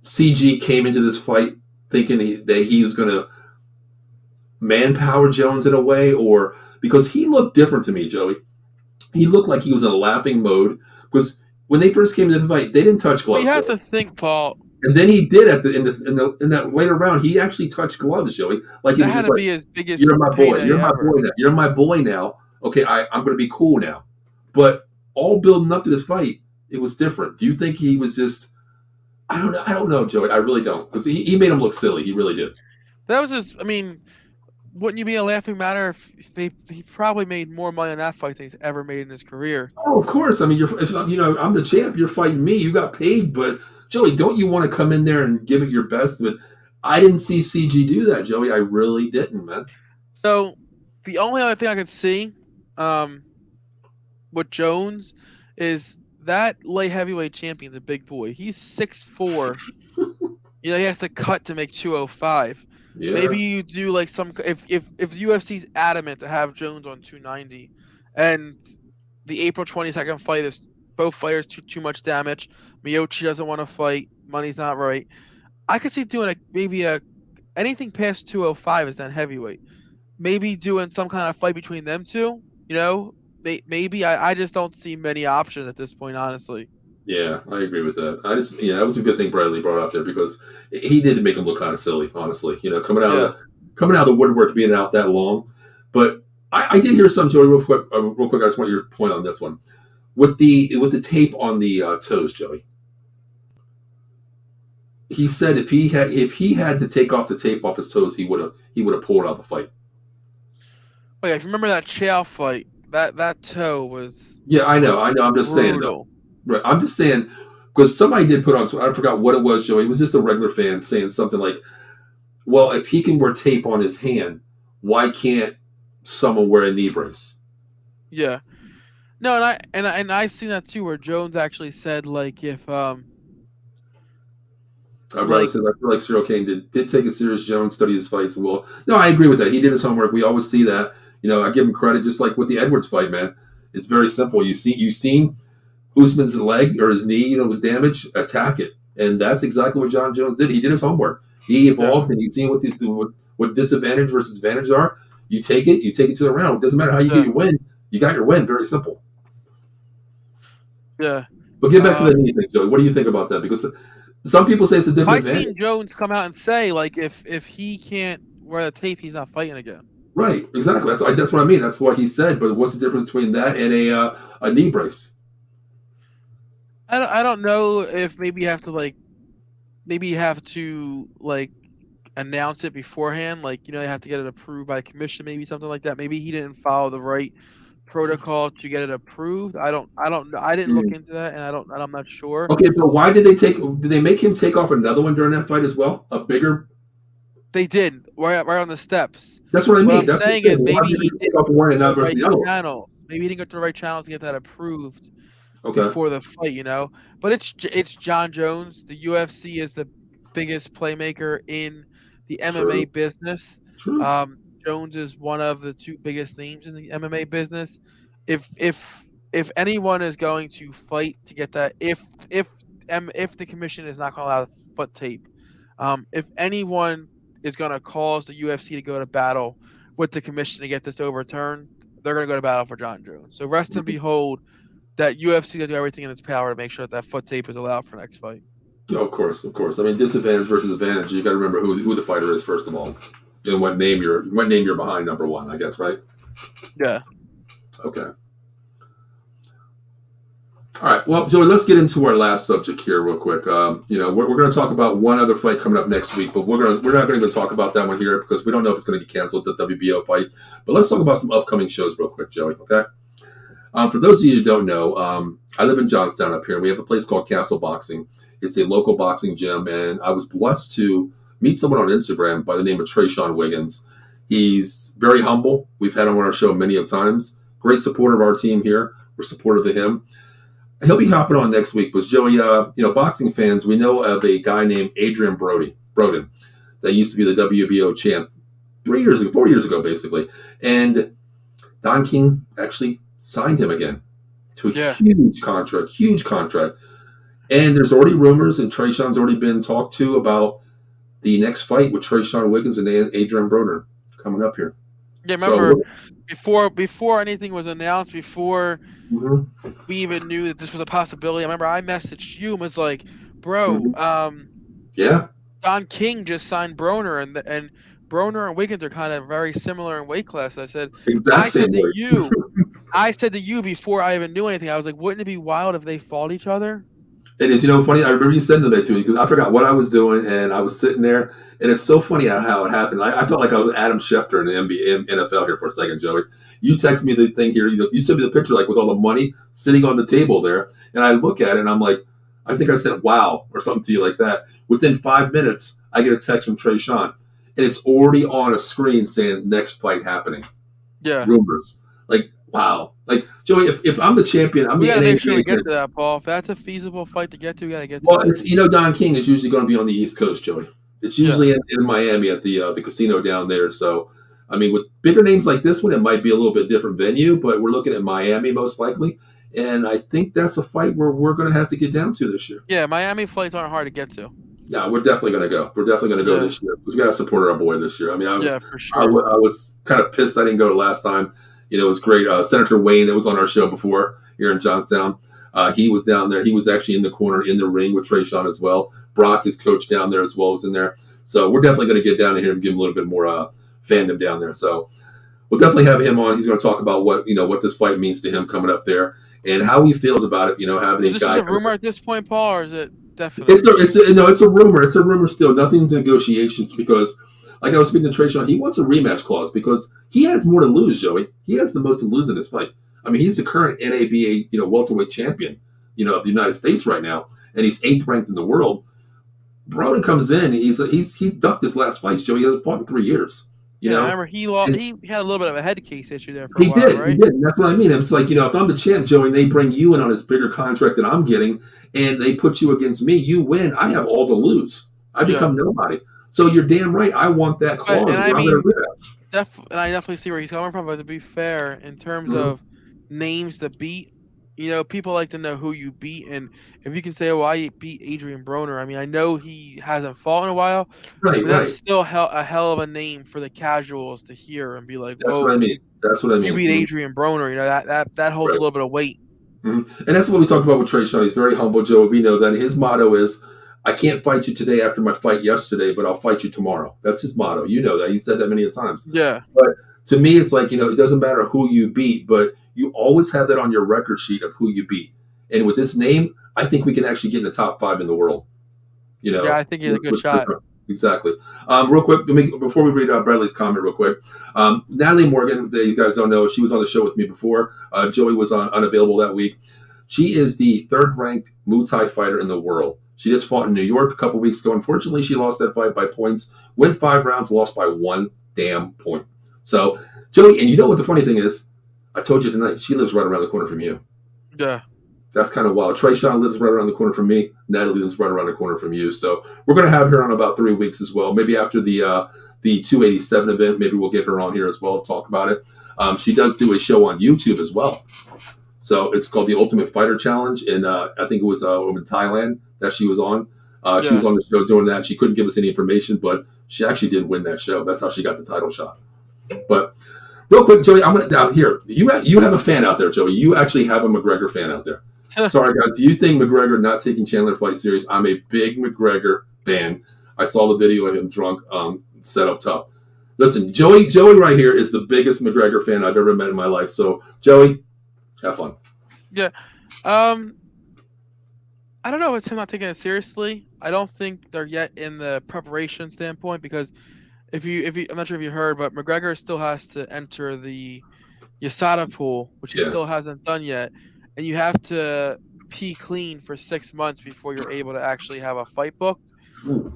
CG came into this fight thinking that he was going to manpower Jones in a way, or because he looked different to me, Joey? He looked like he was in a lapping mode because when they first came into the fight, they didn't touch We gloves, have Joey. to think, Paul. And then he did at the in that later round. He actually touched gloves, Joey. Like he That was had just to like, be his biggest "You're my boy. payday You're my ever. boy now. You're my boy now. Okay, I'm going to be cool now." But all building up to this fight, it was different. Do you think he was just? I don't know. I don't know, Joey. I really don't because he made him look silly. He really did. That was just. I mean, wouldn't you be a laughing matter if he probably made more money on that fight than he's ever made in his career? Oh, of course. I mean, I'm the champ. You're fighting me. You got paid, but Joey, don't you want to come in there and give it your best? But I didn't see CG do that, Joey. I really didn't, man. So the only other thing I could see, um, with Jones is that light heavyweight champion, the big boy. He's 6'4". You know, he has to cut to make 205. Yeah, Maybe you do like some if UFC's adamant to have Jones on 290, and the April 22nd fight is both fighters too much damage. Miyoshi doesn't want to fight. Money's not right. I could see doing maybe a anything past 205 is then heavyweight. Maybe doing some kind of fight between them two. You know, maybe I just don't see many options at this point, honestly. yeah, I agree with that. That was a good thing Bradley brought up there because he did make him look kind of silly, honestly. Yeah. Coming out of the woodwork, being out that long. But I did hear some, Joey, real quick. Real quick, I just want your point on this one with the tape on the toes, Joey. He said if he had to take off the tape off his toes, he would have pulled out the fight. Oh yeah, if you remember that Chow fight, that toe was Yeah, I know. I'm just saying though. brutal. Right. I'm just saying because somebody did put on. I forgot what it was, Joey. It was just a regular fan saying something like, "Well, if he can wear tape on his hand, why can't someone wear a knee brace?" Yeah. No, and I've seen that too, where Jones actually said like if I'd rather like say I feel like Cyril Kane did take it serious. Jones studied his fights and well, no, I agree with that. He did his homework. We always see that. I give him credit, just like with the Edwards fight, man. It's very simple. You've seen Usman's leg or his knee, was damaged. Attack it, and that's exactly what John Jones did. He did his homework. He yeah evolved, and he's seen what disadvantage versus advantage are. You take it. You take it to the round. It doesn't matter how you get yeah your win. You got your win. Very simple. yeah. But get back to Um, that knee thing, Joey. What do you think about that? Because some people say it's a different I've advantage. seen Jones come out and say like if he can't wear the tape, he's not fighting again. Right, exactly. That's what I mean. That's what he said. But what's the difference between that and a knee brace? I don't know if maybe you have to announce it beforehand, like you have to get it approved by the commission, maybe something like that. Maybe he didn't follow the right protocol to get it approved. I don't know. I didn't look Mm. into that, and I'm not sure. Okay, but why did they take? Did they make him take off another one during that fight as well? A bigger. They did right on the steps. That's what I What mean. I'm That's what saying I'm saying. is Why maybe did he they didn't take off one and go not to the versus right the other one? channel. Maybe he didn't go to the right channels to get that approved Okay. before the fight. But it's John Jones. The UFC is the biggest playmaker in the MMA True. business. True. Um, Jones is one of the two biggest names in the MMA business. If anyone is going to fight to get that, if the commission is not going to allow the foot tape, if anyone is going to cause the UFC to go to battle with the commission to get this overturned, they're going to go to battle for John Jones. So rest and behold that UFC will do everything in its power to make sure that foot tape is allowed for next fight. Yeah, of course, of course. I mean, disadvantage versus advantage. You got to remember who the fighter is first of all, and what name you're behind. Number one, I guess, right? Yeah. Okay. All right. Well, Joey, let's get into our last subject here real quick. We're going to talk about one other fight coming up next week, but we're not going to even talk about that one here because we don't know if it's going to get canceled, the WBO fight. But let's talk about some upcoming shows real quick, Joey. Okay. For those of you who don't know, I live in Johnstown up here, and we have a place called Castle Boxing. It's a local boxing gym, and I was blessed to meet someone on Instagram by the name of Trayshawn Wiggins. He's very humble. We've had him on our show many of times. Great supporter of our team here. We're supportive of him. He'll be hopping on next week. But Joey, boxing fans, we know of a guy named Adrian Broden that used to be the WBO champ 4 years ago, basically. And Don King actually signed him again to a huge contract. And there's already rumors, and Trayshawn's already been talked to about the next fight with Trayshawn Wiggins and Adrian Broden coming up here. Yeah, remember, before anything was announced, before we even knew that this was a possibility, I remember I messaged you and was like, bro, Don King just signed Broner, and Broner and Wiggins are kind of very similar in weight class. I said, I said to you before I even knew anything, I was like, wouldn't it be wild if they fought each other? And it's, funny, I remember you sending that to me because I forgot what I was doing, and I was sitting there, and it's so funny how it happened. I felt like I was Adam Schefter in the NBA, NFL here for a second, Joey. You text me the thing here. You sent me the picture like with all the money sitting on the table there, and I look at it, and I'm like, I think I said wow or something to you like that. Within 5 minutes, I get a text from Trayshawn, and it's already on a screen saying next fight happening. Yeah. Rumors. Like, wow. Like, Joey, if I'm the champion, I'm we the gotta NBA make sure we get champion. to that, Paul. If that's a feasible fight to get to, we gotta get to Well, it. it's Don King is usually going to be on the East Coast, Joey. It's usually in Miami at the casino down there. So, I mean, with bigger names like this one, it might be a little bit different venue, but we're looking at Miami most likely. And I think that's a fight where we're going to have to get down to this year. Yeah, Miami flights aren't hard to get to. Yeah, we're definitely going to go. We're definitely going to go this year because we got to support our boy this year. I mean, for sure. I was kind of pissed I didn't go last time. It was great. Senator Wayne that was on our show before here in Johnstown. He was down there. He was actually in the corner in the ring with Trayshawn as well. Brock, his coach down there as well, was in there. So we're definitely going to get down here and give him a little bit more fandom down there. So we'll definitely have him on. He's going to talk about what this fight means to him coming up there and how he feels about it. Having a guy. Is this a rumor at this point, Paul, or is it definitely? It's a rumor. It's a rumor still. Nothing's negotiations because, like I was speaking to Trayshawn, he wants a rematch clause because he has more to lose, Joey. He has the most to lose in this fight. I mean, he's the current NABA, welterweight champion, of the United States right now, and he's 8th ranked in the world. Broden comes in, he's ducked his last fights, Joey. He hasn't fought in 3 years. I remember he lost. He had a little bit of a head case issue there for a while, right? He did. And that's what I mean. It's like, if I'm the champ, Joey, and they bring you in on this bigger contract that I'm getting, and they put you against me, you win. I have all to lose. I become nobody. So you're damn right. I want that clause. And I definitely see where he's coming from. But to be fair, in terms of names to beat, people like to know who you beat. And if you can say, "Oh, I beat Adrian Broner," I mean, I know he hasn't fought in a while, but that's still a hell of a name for the casuals to hear and be like, "Whoa, that's what I mean. You beat Adrian Broner." That holds a little bit of weight. Mm-hmm. And that's what we talked about with Trayshawn. He's very humble, Joe. We know that his motto is, I can't fight you today after my fight yesterday, but I'll fight you tomorrow. That's his motto. You know that. He said that many times. Yeah. But to me, it's like, it doesn't matter who you beat, but you always have that on your record sheet of who you beat. And with this name, I think we can actually get in the top 5 in the world. Yeah, I think he's a good shot. Exactly. Real quick, before we read out Bradley's comment real quick, Natalie Morgan, you guys don't know, she was on the show with me before. Joey was unavailable that week. She is the 3rd-ranked Muay Thai fighter in the world. She just fought in New York a couple weeks ago. Unfortunately, she lost that fight by points. Went 5 rounds, lost by 1 damn point. So, Joey, and you know what the funny thing is? I told you tonight, she lives right around the corner from you. Yeah. That's kind of wild. Trayshawn lives right around the corner from me. Natalie lives right around the corner from you. So we're going to have her on about 3 weeks as well. Maybe after the 287 event, maybe we'll get her on here as well, talk about it. She does do a show on YouTube as well. So it's called the Ultimate Fighter Challenge. And I think it was over in Thailand that she was on. She was on the show doing that. She couldn't give us any information, but she actually did win that show. That's how she got the title shot. But real quick, Joey, I'm going to down here. You have a fan out there, Joey. You actually have a McGregor fan out there. Sorry, guys. Do you think McGregor not taking Chandler fight serious? I'm a big McGregor fan. I saw the video of him drunk, set up tough. Listen, Joey right here is the biggest McGregor fan I've ever met in my life. So Joey, have fun. Yeah. Um, I don't know if it's him not taking it seriously. I don't think they're yet in the preparation standpoint because if you, I'm not sure if you heard, but McGregor still has to enter the USADA pool, which he Yeah. still hasn't done yet, and you have to pee clean for 6 months before you're able to actually have a fight booked.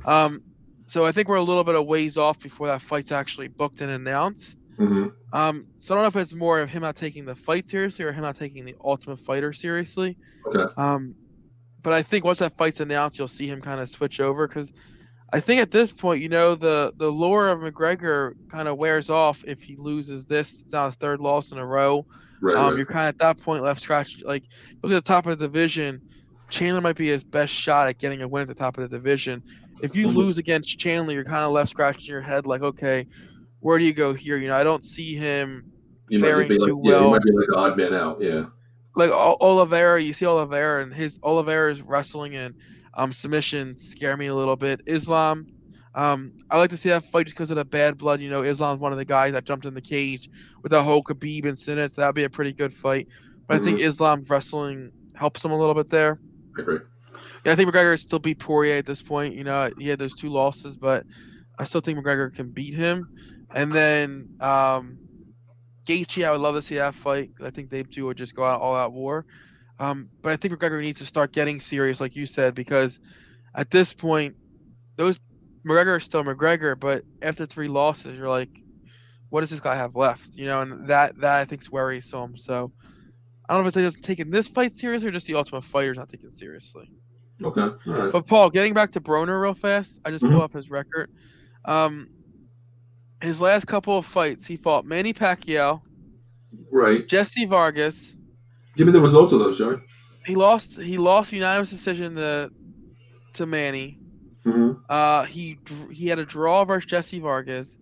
Um, so I think we're a little bit of ways off before that fight's actually booked and announced. Mm-hmm. So I don't know if it's more of him not taking the fight seriously or him not taking the Ultimate Fighter seriously. Okay. Um, but I think once that fight's announced, you'll see him kind of switch over because I think at this point, the lure of McGregor kind of wears off if he loses this. It's now his third loss in a row. Right. Right. You're kind of at that point left scratch. Like look at the top of the division. Chandler might be his best shot at getting a win at the top of the division. If you Mm-hmm. lose against Chandler, you're kind of left scratching your head like, okay, where do you go here? I don't see him You'd faring be like, too yeah, you might well. be like the odd man out. Yeah. Like Oliveira, you see Oliveira and his Oliveira's wrestling and submission scare me a little bit. Islam, I like to see that fight just because of the bad blood. Islam's one of the guys that jumped in the cage with that whole Khabib incident, so that'd be a pretty good fight. But I think Mm-hmm. Islam's wrestling helps him a little bit there. I agree. Yeah, I think McGregor still beat Poirier at this point. He had those two losses, but I still think McGregor can beat him. And then Gaethje, I would love to see that fight. I think they two would just go out all out war. But I think McGregor needs to start getting serious, like you said, because at this point, those McGregor is still McGregor, but after three losses, you're like, what does this guy have left? And that I think is worrisome. So I don't know if it's just taking this fight seriously or just the Ultimate Fighter's not taking it seriously. Okay. All right. But Paul, getting back to Broner real fast, I just pulled Mm-hmm. up his record. Um, his last couple of fights, he fought Manny Pacquiao, Right. Jesse Vargas. Give me the results of those, Joey. He lost unanimous decision to Manny. Mm-hmm. He had a draw versus Jesse Vargas.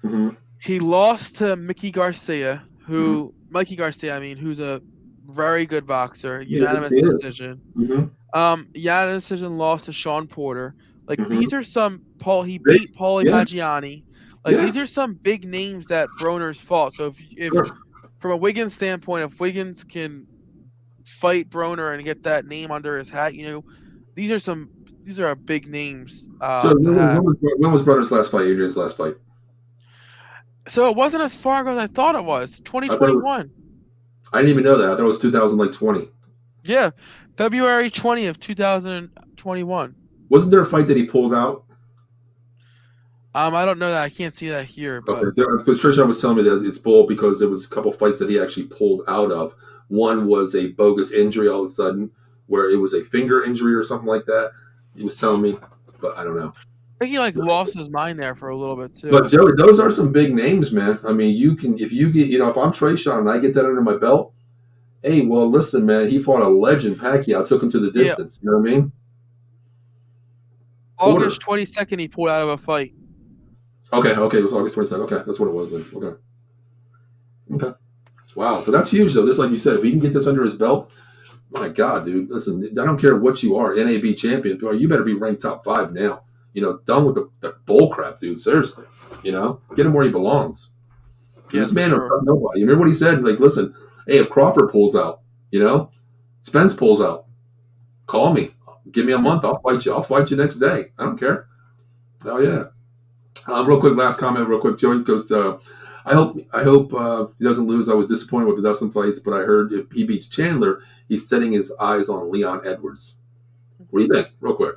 Mm-hmm. He lost to Mikey Garcia, Mm-hmm. Mikey Garcia, I mean, who's a very good boxer. Yeah, yes, Unanimous he is. decision. Mm-hmm. Unanimous decision lost to Sean Porter. Like Mm-hmm. these are some Paul. He Big. beat Paulie Yeah. Malignaggi. Like Yeah. these are some big names that Broner's fought. So if Sure. from a Wiggins standpoint, if Wiggins can fight Broner and get that name under his hat, these are big names So to have. when was Brother's last fight? Adrian's last fight? So it wasn't as far ago as I thought it was. I thought it was. 2021. I didn't even know that. I thought it was 2020. Yeah, February 20th, 2021. Wasn't there a fight that he pulled out? I don't know that. I can't see that here, Okay, but because Trisha was telling me that it's bull because there was a couple fights that he actually pulled out of. One was a bogus injury all of a sudden, where it was a finger injury or something like that. He was telling me, but I don't know. I think he lost his mind there for a little bit But too. Joey, those are some big names, man. I mean, you can if you get if I'm Trayshawn and I get that under my belt, hey, well, listen, man, he fought a legend, Pacquiao, took him to the Yeah, distance. You know what I mean? Porter. August 22nd, he pulled out of a fight. Okay, it was August 22nd. Okay, that's what it was then. Okay. Wow, but that's huge though. Just like you said, if he can get this under his belt, my God, dude, listen, I don't care what you are, NAB champion, you better be ranked top 5 now. Done with the bull crap, dude. Seriously, get him where he belongs. Yeah, This for man sure. don't trust nobody. You remember what he said? Like, listen, hey, if Crawford pulls out, Spence pulls out, call me. Give me a month. I'll fight you. I'll fight you next day. I don't care. Oh yeah. Real quick, last comment, real quick. Joey goes to. I hope he doesn't lose. I was disappointed with the Dustin fights, but I heard if he beats Chandler, he's setting his eyes on Leon Edwards. What do you think, real quick?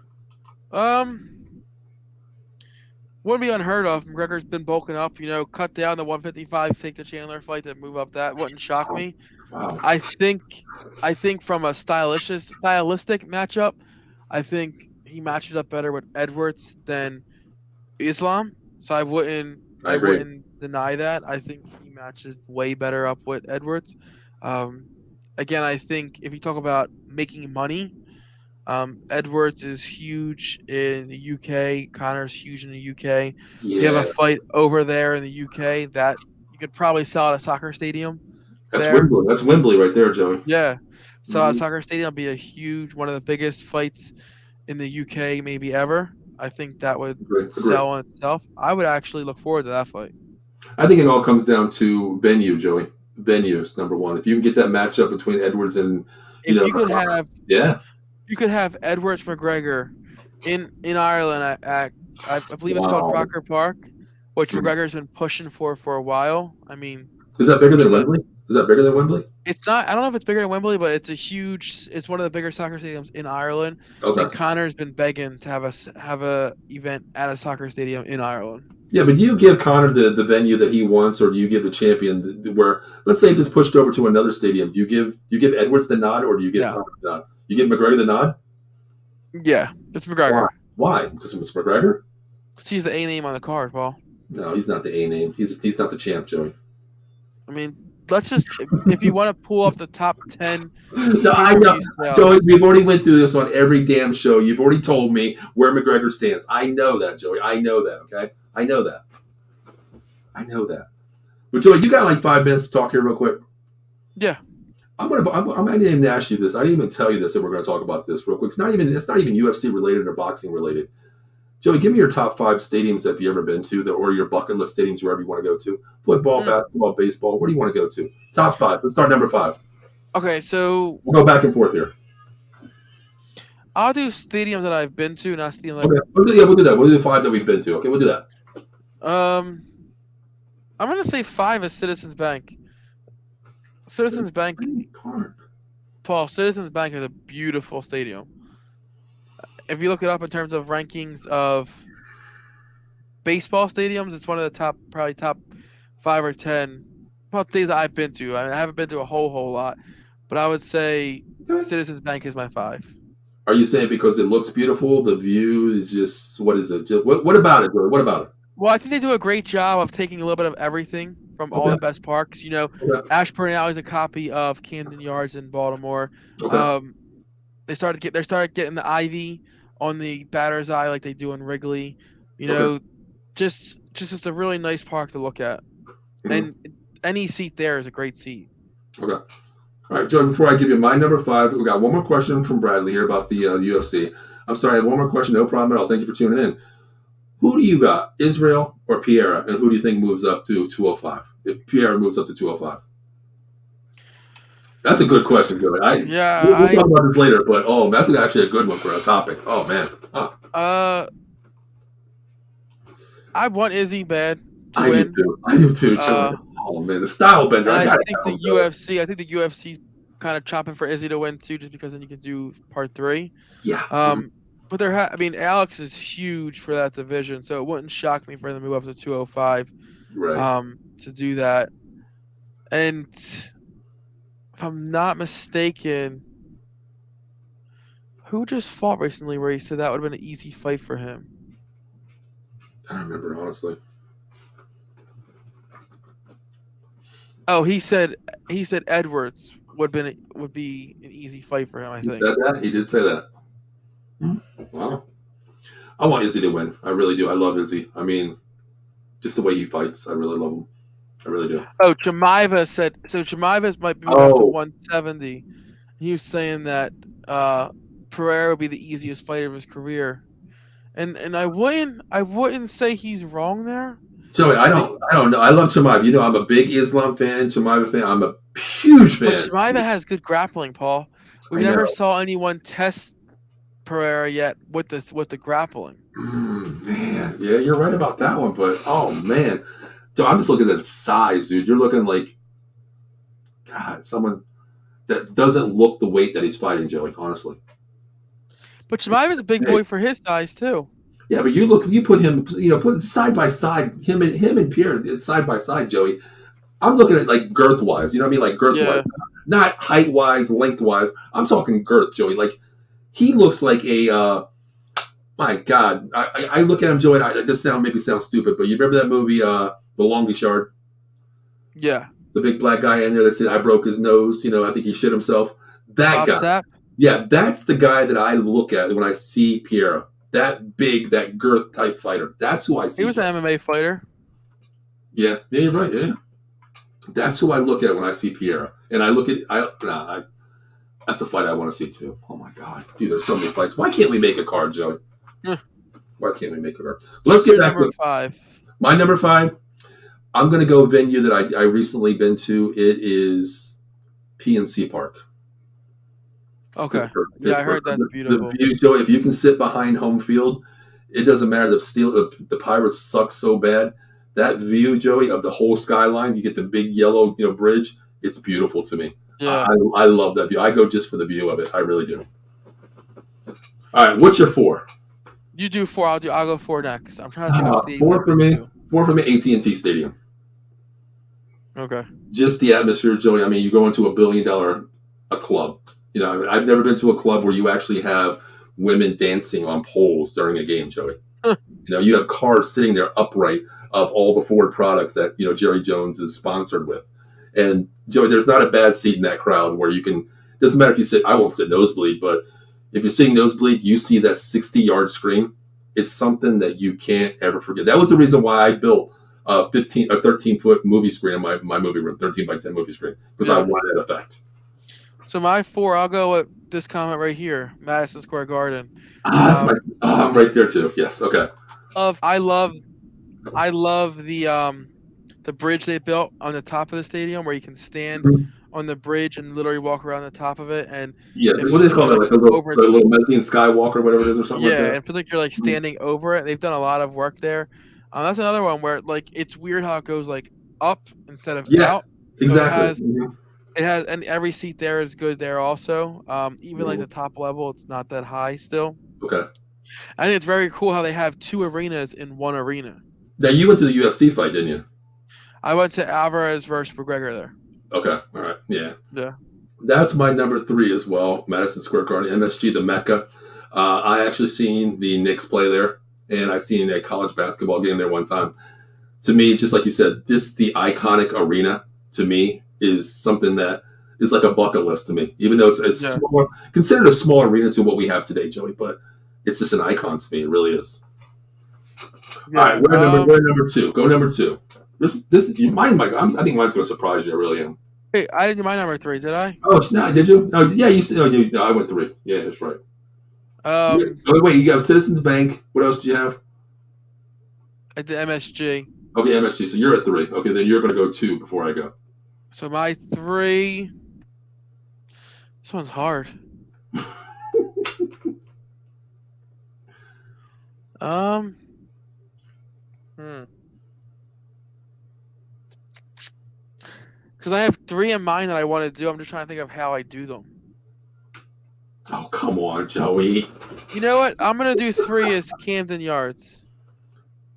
Wouldn't be unheard of. McGregor's been bulking up. Cut down the 155, take the Chandler fight to move up. That wouldn't shock me. Wow. I think from a stylistic matchup, I think he matches up better with Edwards than Islam. So I agree. wouldn't deny that. I think he matches way better up with Edwards. Again, I think if you talk about making money, Edwards is huge in the UK. Connor's huge in the UK. Yeah. You have a fight over there in the UK that you could probably sell at a soccer stadium. That's there. Wembley. That's Wembley right there, Joey. Yeah. So a soccer stadium will be one of the biggest fights in the UK maybe ever. I think that would Agree. sell on itself. I would actually look forward to that fight. I think it all comes down to venue, Joey. Venue is number one. If you can get that matchup between Edwards and If you could Conor, have yeah, Edwards McGregor in Ireland at I believe it's called wow. Crocker Park, which McGregor's been pushing for a while. I mean, Is that bigger he's than a Wembley? Is that bigger than Wembley? it's not. I don't know if it's bigger than Wembley, but it's one of the bigger soccer stadiums in Ireland. And Okay. Connor's been begging to have a event at a soccer stadium in Ireland. Yeah, but do you give Conor the venue that he wants, or do you give the champion where, let's say, if it's pushed over to another stadium, do you give Edwards the nod, or do you give Yeah, Conor the nod? You give McGregor the nod? yeah, it's Why? McGregor. Why? Because it's McGregor? 'Cause he's the A name on the card, Paul. No, he's not the A name. He's not the champ, Joey. I mean, let's just if you want to pull up the top 10 No, I know. pay-per-view Joey, sales. we've already went through this on every damn show. You've already told me where McGregor stands. I know that, Joey. I know that, okay? I know that. I know that. But Joey, you got like 5 minutes to talk here real quick. Yeah. I'm not even ask you this. I didn't even tell you this, and we're gonna talk about this real quick. It's not even UFC related or boxing related. Joey, give me your top 5 stadiums that you ever been to, or your bucket list stadiums wherever you want to go to. Football, basketball, baseball. Where do you want to go to? Top 5. Let's start number 5. Okay, so We'll go back and forth here. I'll do stadiums that I've been to, not stadiums. Okay. We'll do that. We'll do the 5 that we've been to. Okay, we'll do that. I'm gonna say 5 is Citizens Bank. Citizens Bank, Park. Paul. Citizens Bank is a beautiful stadium. If you look it up in terms of rankings of baseball stadiums, it's one of the probably top 5 or 10. Well, things I've been to. I mean, I haven't been to a whole lot, but I would say Citizens Bank is my 5. Are you saying because it looks beautiful, the view is just what is it? What about it, Joey? What about it? Well, I think they do a great job of taking a little bit of everything from all the best parks. Okay. Ashburn Alley is a copy of Camden Yards in Baltimore. Okay. They started getting the ivy on the batter's eye like they do in Wrigley. Just a really nice park to look at. Mm-hmm. And any seat there is a great seat. Okay. All right, Joey, before I give you my number 5, we got one more question from Bradley here about the UFC. I'm sorry, I have one more question. No problem at all. Thank you for tuning in. Who do you got, Israel or Piera, and who do you think moves up to 205? If Piera moves up to 205? That's a good question, Joey. We'll talk about this later, but that's actually a good one for a topic. Oh, man. Huh. I want Izzy bad to I win. I do too. Oh, man. The style bender. I think the UFC kind of chopping for Izzy to win, too, just because then you can do part 3. Yeah. But Alex is huge for that division, so it wouldn't shock me for them to move up to 205. Right. To do that. And if I'm not mistaken, who just fought recently where he said that would have been an easy fight for him? I don't remember, honestly. Oh, he said Edwards would be an easy fight for him. I think he said that. He did say that. Wow. I want Izzy to win. I really do. I love Izzy. I mean, just the way he fights, I really love him. I really do. Oh, Jemaiva said so. Jemaiva might be up to 170. He was saying that Pereira would be the easiest fighter of his career, and I wouldn't say he's wrong there. Joey, I don't know. I love Jemaiva. I'm a big Islam fan, Jemaiva fan. I'm a huge fan. But Jemaiva has good grappling, Paul. We never saw anyone test Pereira yet with the grappling. Man, yeah, you're right about that one. But oh man, dude, I'm just looking at the size, dude. You're looking like God, someone that doesn't look the weight that he's fighting, Joey. Honestly. But Jemaiva's a big boy for his size too. Yeah, but you put him, put side by side, him and Pierre side by side, Joey. I'm looking at like girth wise. You know what I mean? Like girth wise, not height wise, length wise. I'm talking girth, Joey. Like. He looks like a, my God. I look at him, Joey, and this maybe sounds stupid, but you remember that movie, The Longest Yard? Yeah. The big black guy in there that said, I broke his nose. I think he shit himself. That guy. That? Yeah, that's the guy that I look at when I see Piera. That big, that girth type fighter. That's who I see. He was an MMA fighter. Yeah, you're right, yeah. That's who I look at when I see Piera. And I look at, that's a fight I want to see too. Oh my God, dude! There's so many fights. Why can't we make a card, Joey? Why can't we make it up? Let's What's get your back number to 5? my number 5. I'm going to go a venue that I recently been to. It is PNC Park, Okay. Pittsburgh. Yeah, I Pittsburgh. heard that's The beautiful. view, Joey. If you can sit behind home field, it doesn't matter. The Pirates suck so bad. That view, Joey, of the whole skyline. You get the big yellow, bridge. It's beautiful to me. Yeah. I love that view. I go just for the view of it. I really do. All right, what's your 4? You do 4. I'll go 4 next. I'm trying to think of stadiums 4 I've for been me. to. 4 for me. AT&T Stadium. Okay. Just the atmosphere, Joey. I mean, you go into $1 billion a club. I've never been to a club where you actually have women dancing on poles during a game, Joey. You have cars sitting there upright of all the Ford products that Jerry Jones is sponsored with. And Joey, there's not a bad seat in that crowd where you can. Doesn't matter if you sit. I won't sit nosebleed, but if you're sitting nosebleed, you see that 60-yard screen. It's something that you can't ever forget. That was the reason why I built a 13-foot movie screen in my movie room, 13 by 10 movie screen, because I wanted that effect. So my 4, I'll go with this comment right here, Madison Square Garden. I'm right there too. Yes. Okay. I love the bridge they built on the top of the stadium where you can stand on the bridge and literally walk around the top of it. And yeah, what do they call that? Like a little mezzanine skywalk or whatever it is, or something like that. Yeah, and feel like you're standing over it. They've done a lot of work there. That's another one where it's weird how it goes up instead of out. Exactly. So it has, and every seat there is good there also. Even the top level, it's not that high still. Okay. I think it's very cool how they have 2 arenas in one arena. Now you went to the UFC fight, didn't you? I went to Alvarez versus McGregor there. Okay. All right. Yeah. Yeah. That's my number 3 as well. Madison Square Garden, MSG, the Mecca. I actually seen the Knicks play there, and I seen a college basketball game there one time. To me, just like you said, the iconic arena to me is something that is like a bucket list to me. Even though it's small, considered a small arena to what we have today, Joey, but it's just an icon to me. It really is. Yeah. All right, we're number 2. Go number 2. This mine. I think mine's going to surprise you. I really am. Hey, I didn't do my number 3, did I? Oh, no, did you? Oh, yeah, you said. No, I went 3. Yeah, that's right. Wait, you got Citizens Bank. What else do you have? I did MSG. Okay, MSG. So you're at 3. Okay, then you're going to go 2 before I go. So my 3. This one's hard. Because I have 3 in mind that I want to do. I'm just trying to think of how I do them. Oh, come on, Joey. You know what? I'm going to do 3 as Camden Yards.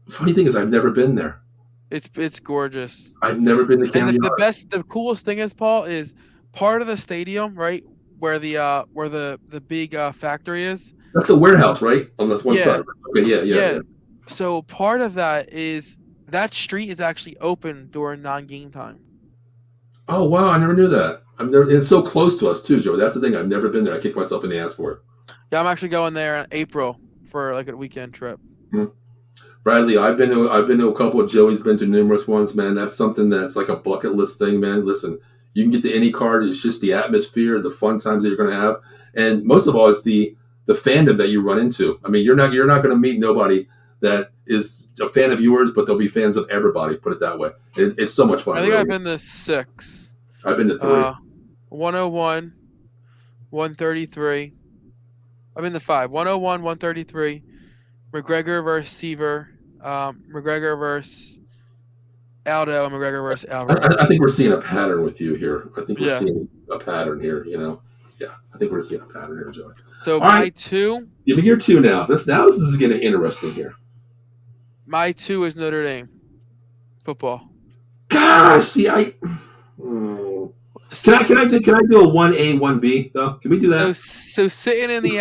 Funny thing is, I've never been there. It's gorgeous. I've never been to Camden Yards. The coolest thing is, Paul, is part of the stadium, right, where the big factory is. That's the warehouse, right? On this one side. Okay, yeah. So part of that is that street is actually open during non-game time. Oh wow, I never knew that. It's so close to us too, Joe. That's the thing. I've never been there. I kicked myself in the ass for it. Yeah, I'm actually going there in April for a weekend trip. Bradley, I've been to a couple of Joey's been to numerous ones, man. That's something that's like a bucket list thing, man. Listen, you can get the any card. It's just the atmosphere, the fun times that you're going to have, and most of all, it's the fandom that you run into. I mean, you're not going to meet nobody that is a fan of yours, but they'll be fans of everybody. Put it that way. It's so much fun. I think I've been to 6. I've been to 3. 101, 133. I've been to 5. 101, 133. McGregor versus Seaver. McGregor versus Aldo, and McGregor versus Alvarez. I think we're seeing a pattern with you here. I think we're seeing a pattern here. Yeah, I think we're seeing a pattern here, Joey. So my 2. You think you're 2 now. This is getting interesting here. My 2 is Notre Dame football. Gosh, see, Can I do a 1A, 1B though? Can we do that? So sitting in the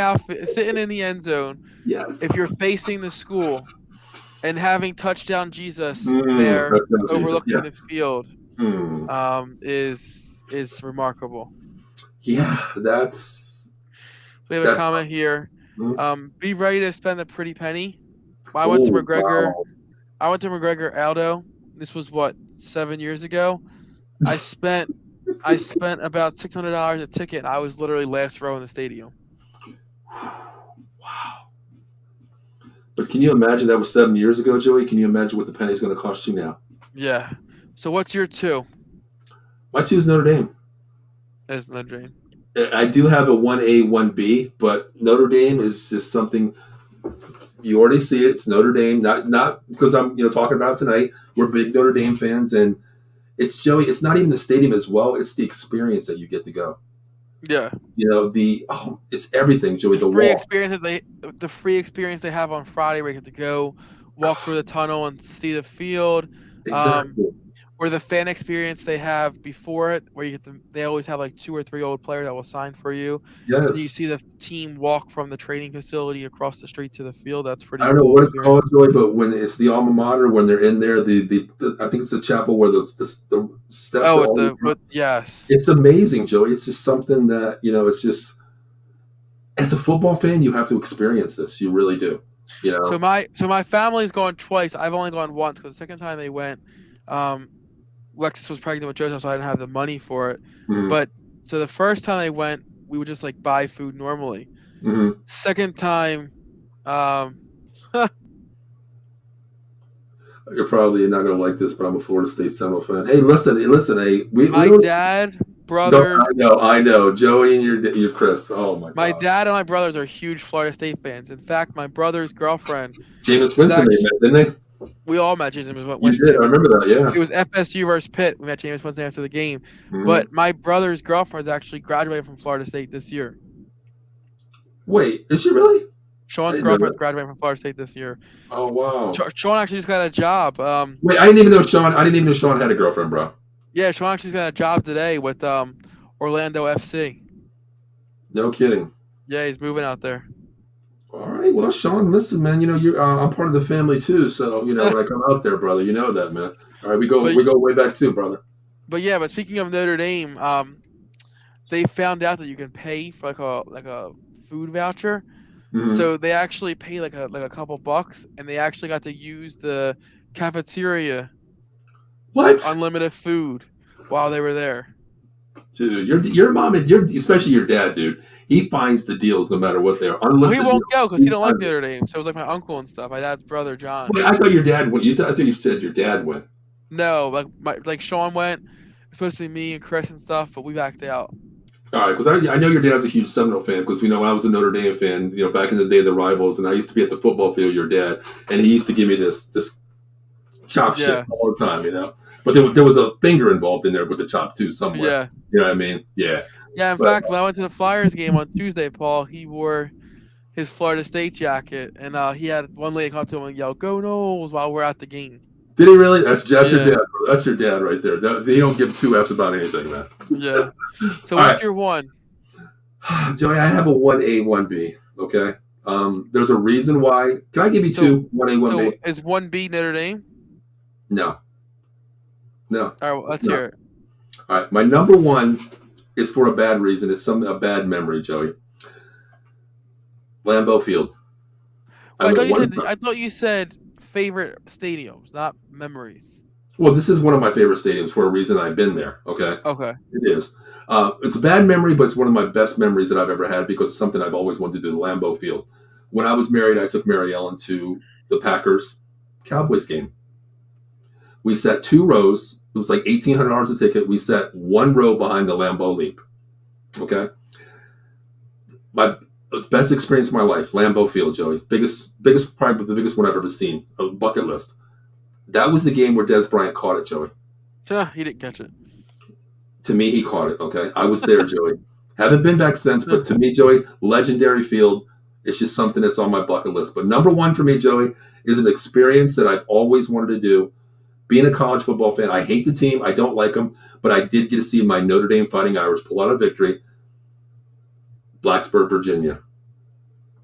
end zone. Yes. If you're facing the school and having touchdown Jesus there overlooking the field, is remarkable. Yeah, that's. We have a comment here. Be ready to spend a pretty penny. I went to McGregor. Wow. I went to McGregor Aldo. This was 7 years ago. I spent about $600 a ticket. I was literally last row in the stadium. Wow. But can you imagine that was 7 years ago, Joey? Can you imagine what the penny's going to cost you now? Yeah. So what's your two? My two is Notre Dame. As Notre Dame. I do have a 1A, 1B, but Notre Dame is just something you already see it. It's Notre Dame, not because I'm talking about it tonight. We're big Notre Dame fans, and it's Joey. It's not even the stadium as well. It's the experience that you get to go. Yeah. It's everything, Joey. The Free walk, experience the free experience they have on Friday where you get to go walk through the tunnel and see the field. Um, exactly. or the fan experience they have before it, where they always have like 2 or 3 old players that will sign for you, and you Yes. see the team walk from the training facility across the street to the field. That's I pretty don't know cool what it's experience. called, Joey, but when it's the alma mater, when they're in there, I think it's the chapel where the steps Oh, are with all. the with yes. It's amazing, Joey. It's just something that it's just as a football fan, you have to experience this. You really do. You So know. my family's gone twice. I've only gone once because the second time they went, um, Lexus was pregnant with Joseph, so I didn't have the money for it. Hmm. But so the first time they went, we would just like buy food normally. Hmm. Second time, um, You're probably not gonna like this, but I'm a Florida State Seminole fan. Hey, listen. Hey, we my don't. dad, Don't brothers, I know, Joey and your Chris. Oh my my God, dad and my brothers are huge Florida State fans. In fact, my brother's girlfriend Jameis was Winston, they actually met, didn't they? we all met James You did. Winston. I remember that. It Yeah. was FSU versus Pitt. We met James Winston after the game. Hmm. But my brother's girlfriend is actually graduating from Florida State this year. Wait, is she really? I Sean's didn't know girlfriend's that. graduating from Florida State this year. Oh wow. Sean actually just got a job. Wait, I didn't even know Sean. I didn't even know Sean had a girlfriend, bro. Yeah, Sean actually got a job today with Orlando FC. No kidding. Yeah, he's moving out there. All right, well, Sean, listen, man. You I'm part of the family too, so when I come out there, brother, you know that, man. All right, we go but we go way back too, brother. but yeah, but speaking of Notre Dame, they found out that you can pay for like a food voucher. Hmm. So they actually pay like a couple bucks, and they actually got to use the cafeteria with What, unlimited food while they were there. dude? Your mom and especially your dad, dude. He finds the deals no matter what they are, Well, he unlisted won't deals. go because He he don't like finds it. Notre Dame. So it was like my uncle and stuff. My dad's brother John. Wait, I thought your dad went. I thought you said your dad went. No, like Sean went. It's supposed to be me and Chris and stuff, but we backed out. All right, because I know your dad's a huge Seminole fan because when I was a Notre Dame fan, back in the day, the rivals, and I used to be at the football field. Your dad, and he used to give me this chop shit Yeah, all the time. But there was a finger involved in there with the chop too somewhere. yeah, You know what I mean? Yeah. yeah. In But fact, when I went to the Flyers game on Tuesday, Paul, he wore his Florida State jacket, and he had one lady come up to him and yell, "Go Noles!" while we're at the game. did he really? That's your Yeah, dad. Bro. That's your dad right there. He don't give two f's about anything, man. yeah. So All what's right, your one? Joey, I have a 1A, 1B. Okay. There's a reason why. Can I give you So two? 1A, 1B? is 1B Notre Dame? No. No. All right, well, let's No. hear it. All right. My number one is for a bad reason. It's a bad memory, Joey. Lambeau Field. I Well, went one I time. thought you said favorite stadiums, not memories. Well, this is one of my favorite stadiums for a reason. I've been there. Okay. Okay. It is. It's a bad memory, but it's one of my best memories that I've ever had because it's something I've always wanted to do, the Lambeau Field. When I was married, I took Mary Ellen to the Packers Cowboys game. We sat 2 rows. It was like $1,800 a ticket. We sat 1 row behind the Lambeau Leap. Okay. My best experience of my life, Lambeau Field, Joey. Probably the biggest one I've ever seen. A bucket list. That was the game where Des Bryant caught it, Joey. He didn't catch it. To me, he caught it. Okay, I was there, Joey. Haven't been back since, but to me, Joey, legendary field. It's just something that's on my bucket list. But number one for me, Joey, is an experience that I've always wanted to do. Being a college football fan, I hate the team. I don't like them, but I did get to see my Notre Dame Fighting Irish pull out a victory. Blacksburg, Virginia.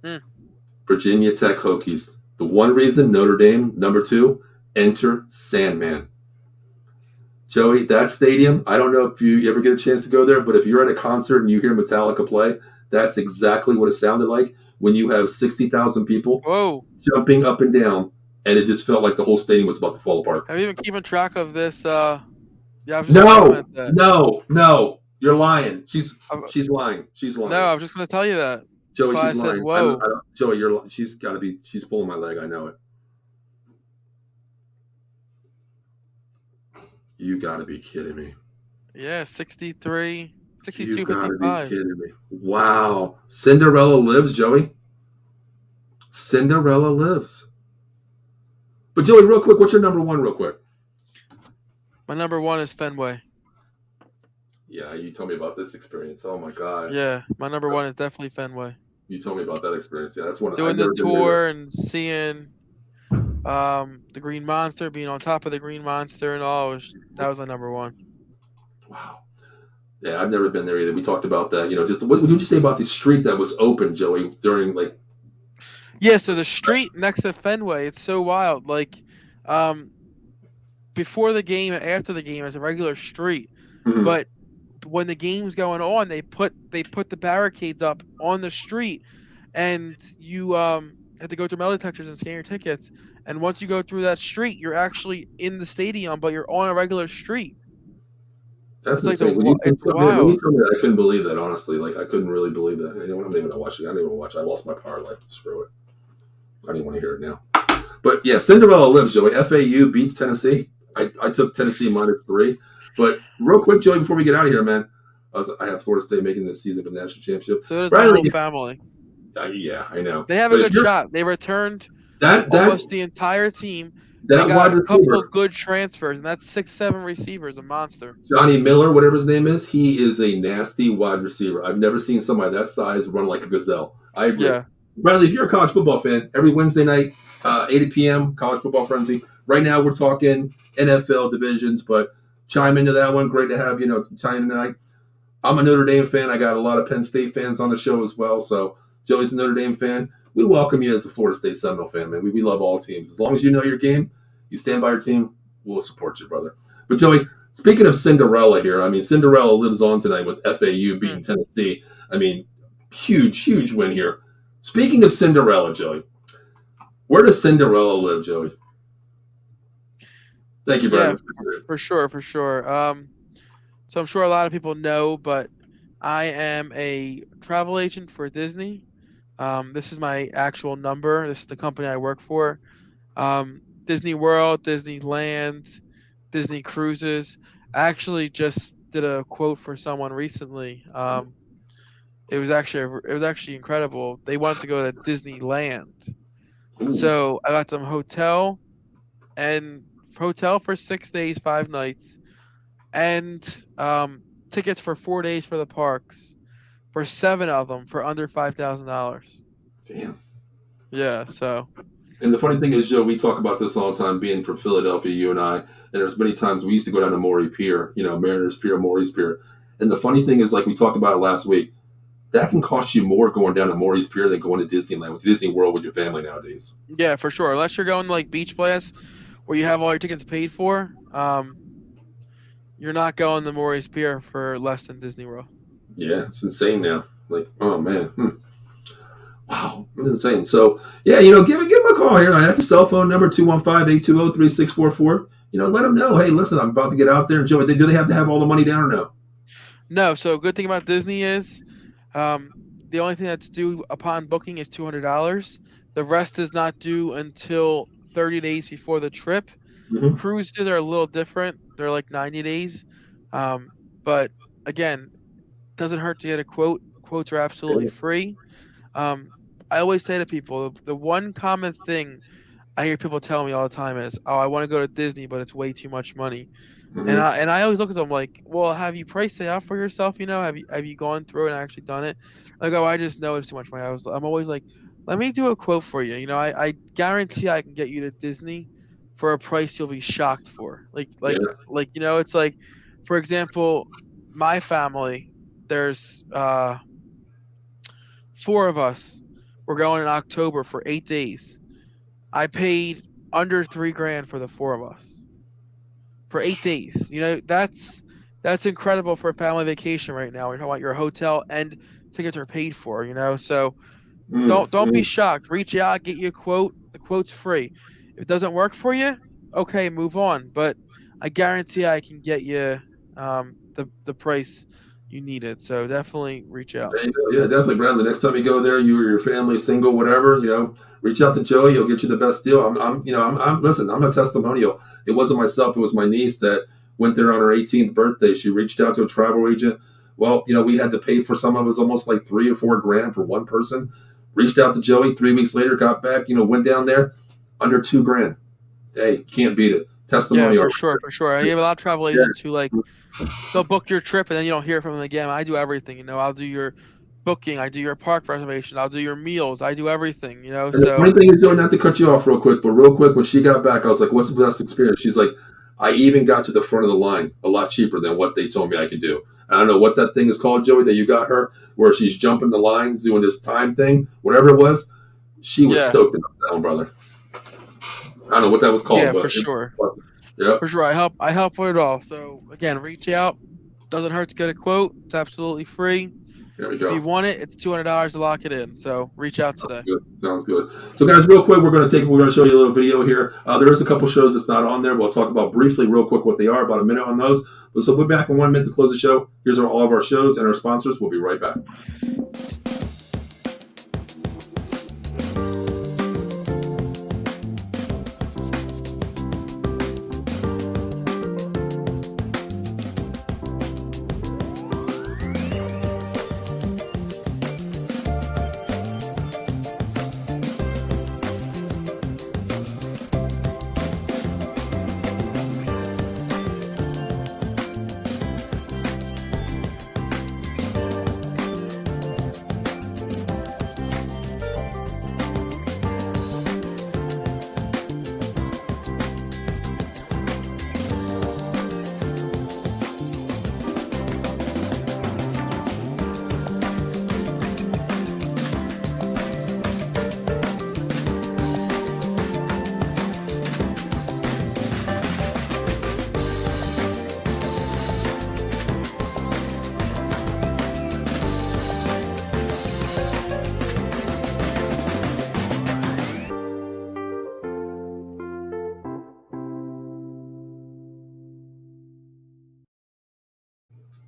Hmm. Virginia Tech Hokies. The one reason Notre Dame. Number two, enter Sandman. Joey, that stadium, I don't know if you ever get a chance to go there, but if you're at a concert and you hear Metallica play, that's exactly what it sounded like when you have 60,000 people Whoa. jumping up and down, and it just felt like the whole stadium was about to fall apart. Have you been keeping track of this? Yeah, I was just No, comment that. no, no. You're lying. She's I'm- lying. She's lying. No, I was just gonna tell you that. Joey, That's why she's I said, lying. whoa. Joey, she's got to be. She's pulling my leg. I know it. You got to be kidding me. Yeah, 63, You 62, got to be 55. kidding me. Wow. Cinderella lives, Joey. Cinderella lives. But Joey, real quick, what's your number one, real quick? My number one is Fenway. Yeah, you told me about this experience. Oh my god. Yeah, my number one is definitely Fenway. You told me about that experience. Yeah, that's one I've Doing the never been there. tour and seeing the Green Monster, being on top of the Green Monster and all, that was my number one. Wow. Yeah, I've never been there either. We talked about that. Just what would you say about the street that was open, Joey, during like? Yeah, so the street next to Fenway, it's so wild. Like, um, before the game and after the game, it's a regular street, Mhm. but when the game's going on, they put the barricades up on the street, and you have to go through metal detectors and scan your tickets. And once you go through that street, you're actually in the stadium, but you're on a regular street. That's It's like insane. it's When you wild. told me that, I couldn't believe that. Honestly, like I couldn't really believe that. You know what? I'm not even gonna watch it. I don't even watch. I lost my parlay. Screw it. I don't even want to hear it now. But yeah, Cinderella lives, Joey. FAU beats Tennessee. I took Tennessee -3. But real quick, Joey, before we get out of here, man, I have Florida State making this season for the national championship. So does my Bradley, whole family. yeah, I know. They have a But if good you're shot. They returned that that almost the entire team. They that got wide a couple receiver, good transfers, and that's 6, 7 receivers, a monster. Johnny Miller, whatever his name is, he is a nasty wide receiver. I've never seen somebody that size run like a gazelle. I agree. Yeah. Bradley, if you're a college football fan, every Wednesday night, 8 p.m., college football frenzy. Right now, we're talking NFL divisions, but chime into that one. Great to have chime in tonight. I'm a Notre Dame fan. I got a lot of Penn State fans on the show as well. So Joey's a Notre Dame fan. We welcome you as a Florida State Seminole fan, man. We love all teams. As long as you know your game, you stand by your team, we'll support you, brother. But Joey, speaking of Cinderella here, I mean, Cinderella lives on tonight with FAU Hmm. beating Tennessee. I mean, huge win here. Speaking of Cinderella, Joey, where does Cinderella live, Joey? Thank you, Yeah, Brandon. for sure, for sure. So I'm sure a lot of people know, but I am a travel agent for Disney. This is my actual number. This is the company I work for. Disney World, Disneyland, Disney Cruises. I actually just did a quote for someone recently. It was actually incredible. They wanted to go to Disneyland, Ooh, so I got them and hotel for 6 days, 5 nights, and tickets for 4 days for the parks for 7 of them for under $5,000. damn. Yeah, so And the funny thing is, Joe, we talk about this all the time, being from Philadelphia, you and I. And there's many times we used to go down to Morey Pier, Mariners Pier, Morey's Pier. And the funny thing is, like we talked about it last week, that can cost you more going down to Morey's Pier than going to Disneyland, with Disney World with your family nowadays. yeah, for sure. Unless you're going to like Beach Blast where you have all your tickets paid for, you're not going to Morey's Pier for less than Disney World. Yeah, it's insane now. Like, oh man, wow, it's insane. So yeah, give him a call here. That's a cell phone number 215-820-3644. Let them know. Hey, listen, I'm about to get out there. And Joe, do they have to have all the money down or no? No, so good thing about Disney is um, the only thing that's due upon booking is $200. The rest is not due until 30 days before the trip. Mm-hmm. Cruises are a little different. They're like 90 days. Um, but again, doesn't hurt to get a quote. Quotes are absolutely free. Um, I always say to people, the one common thing I hear people tell me all the time is, "Oh, I want to go to Disney, but it's way too much money." And Mm-hmm. I always look at them like, "Well, have you priced it out for yourself? Have you gone through and actually done it?" Like, "Oh, I just know it's too much money." I'm always like, "Let me do a quote for you. I guarantee I can get you to Disney for a price you'll be shocked for." Yeah. It's like, for example, my family, there's 4 of us. We're going in October for 8 days. I paid under 3 grand for the 4 of us for 8 days. That's incredible for a family vacation right now. You're talking about your hotel and tickets are paid for. So don't be Mm-hmm. shocked. Reach out, get you a quote. The quote's free. If it doesn't work for you, okay, move on. But I guarantee I can get you the price you need it. So definitely reach out. There you go. Yeah, definitely, Bradley. Next time you go there, you or your family, single, whatever, reach out to Joey. He'll get you the best deal. Listen, I'm a testimonial. It wasn't myself. It was my niece that went there on her 18th birthday. She reached out to a travel agent. Well, we had to pay for some of it was almost like $3 or $4 for one person. Reached out to Joey 3 weeks later, got back, went down there under $2 grand. Hey, can't beat it. Yeah, Testimonial. for sure, for sure. I have a lot of travel Yeah. agents who they'll book your trip and then you don't hear from them again. I do everything. I'll do your booking, I do your park reservation, I'll do your meals, I do everything. And the So funny thing is, Joey, not to cut you off real quick, but real quick, when she got back, I was like, what's the best experience? She's like, I even got to the front of the line a lot cheaper than what they told me I could do. I don't know what that thing is called, Joey, that you got her, where she's jumping the lines, doing this time thing, whatever it was. She was yeah, stoked about that one, brother. I don't know what that was called, yeah, but for it sure, was awesome. Yep. for sure. I help with it all. So again, reach out. Doesn't hurt to get a quote. It's absolutely free. There we If you go. want it, it's $200 to lock it in. So reach out Sounds today. good. Sounds good. So, guys, real quick, we're going to show you a little video here. There is a couple shows that's not on there. We'll talk about briefly, real quick, what they are. About a minute on those. So we'll be back in 1 minute to close the show. Here's all of our shows and our sponsors. We'll be right back.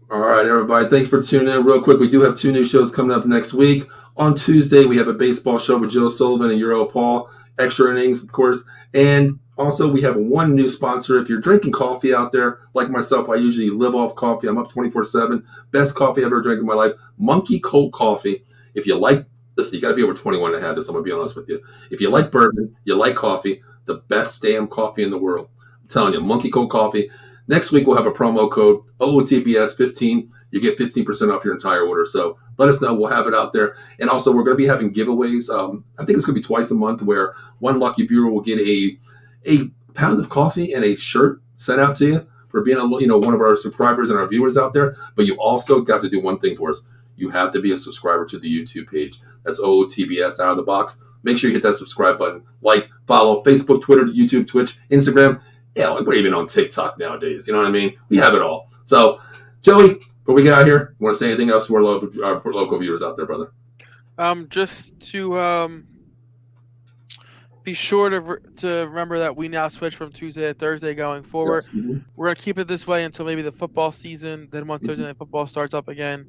All right, everybody. Thanks for tuning in. Real quick, we do have 2 new shows coming up next week. On Tuesday, we have a baseball show with Joe Sullivan and Euro Paul. Extra innings, of course. And also, we have 1 new sponsor. If you're drinking coffee out there, like myself, I usually live off coffee. I'm up 24/7. Best coffee I've ever drank in my life. Monkey Cold Coffee. If you like, listen, you got to be over 21 to have this. I'm going to be honest with you. If you like bourbon, you like coffee, the best damn coffee in the world. I'm telling you, Monkey Cold Coffee. Next week, we'll have a promo code OOTBS15. You get 15% off your entire order. So let us know. We'll have it out there. And also, we're going to be having giveaways. I think it's going to be twice a month where one lucky viewer will get a pound of coffee and a shirt sent out to you for being one of our subscribers and our viewers out there. But you also got to do one thing for us. You have to be a subscriber to the YouTube page. That's OOTBS out of the box. Make sure you hit that subscribe button. Like, follow Facebook, Twitter, YouTube, Twitch, Instagram. Yeah, we're even on TikTok nowadays. You know what I mean? We have it all. So, Joey, before we get out here, you want to say anything else to our local viewers out there, brother? Just to be sure to remember that we now switch from Tuesday to Thursday going forward. Yes. Mm-hmm. We're gonna keep it this way until maybe the football season. Then once Thursday night football starts up again,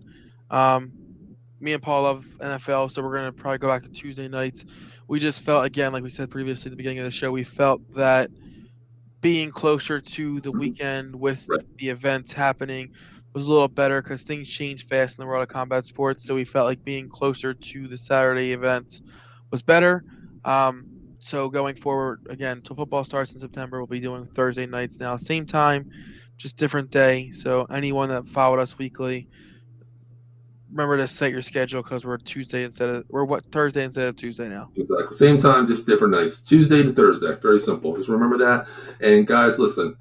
me and Paul love NFL, so we're gonna probably go back to Tuesday nights. We just felt, again, like we said previously at the beginning of the show, we felt that being closer to the weekend with Right. the events happening was a little better because things change fast in the world of combat sports. So we felt like being closer to the Saturday event was better. So going forward, again, till football starts in September, we'll be doing Thursday nights now, same time, just different day. So anyone that followed us weekly, remember to set your schedule because we're Thursday instead of Tuesday now. Exactly. Same time, just different nights. Tuesday to Thursday. Very simple. Just remember that. And guys, listen,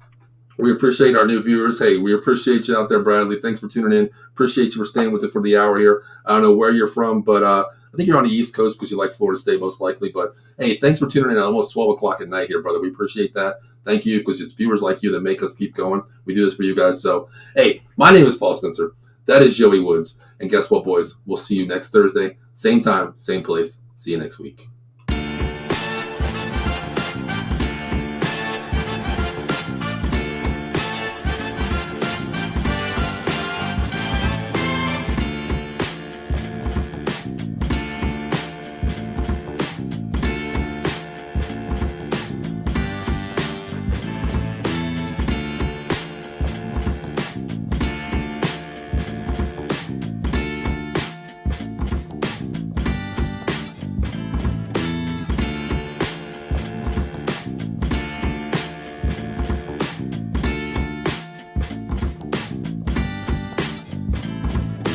we appreciate our new viewers. Hey, we appreciate you out there, Bradley. Thanks for tuning in. Appreciate you for staying with it for the hour here. I don't know where you're from, but I think you're on the East Coast because you like Florida State most likely. But hey, thanks for tuning in at almost 12 o'clock at night here, brother. We appreciate that. Thank you, because it's viewers like you that make us keep going. We do this for you guys. So, hey, my name is Paul Spencer. That is Joey Woods. And guess what, boys? We'll see you next Thursday. Same time, same place. See you next week.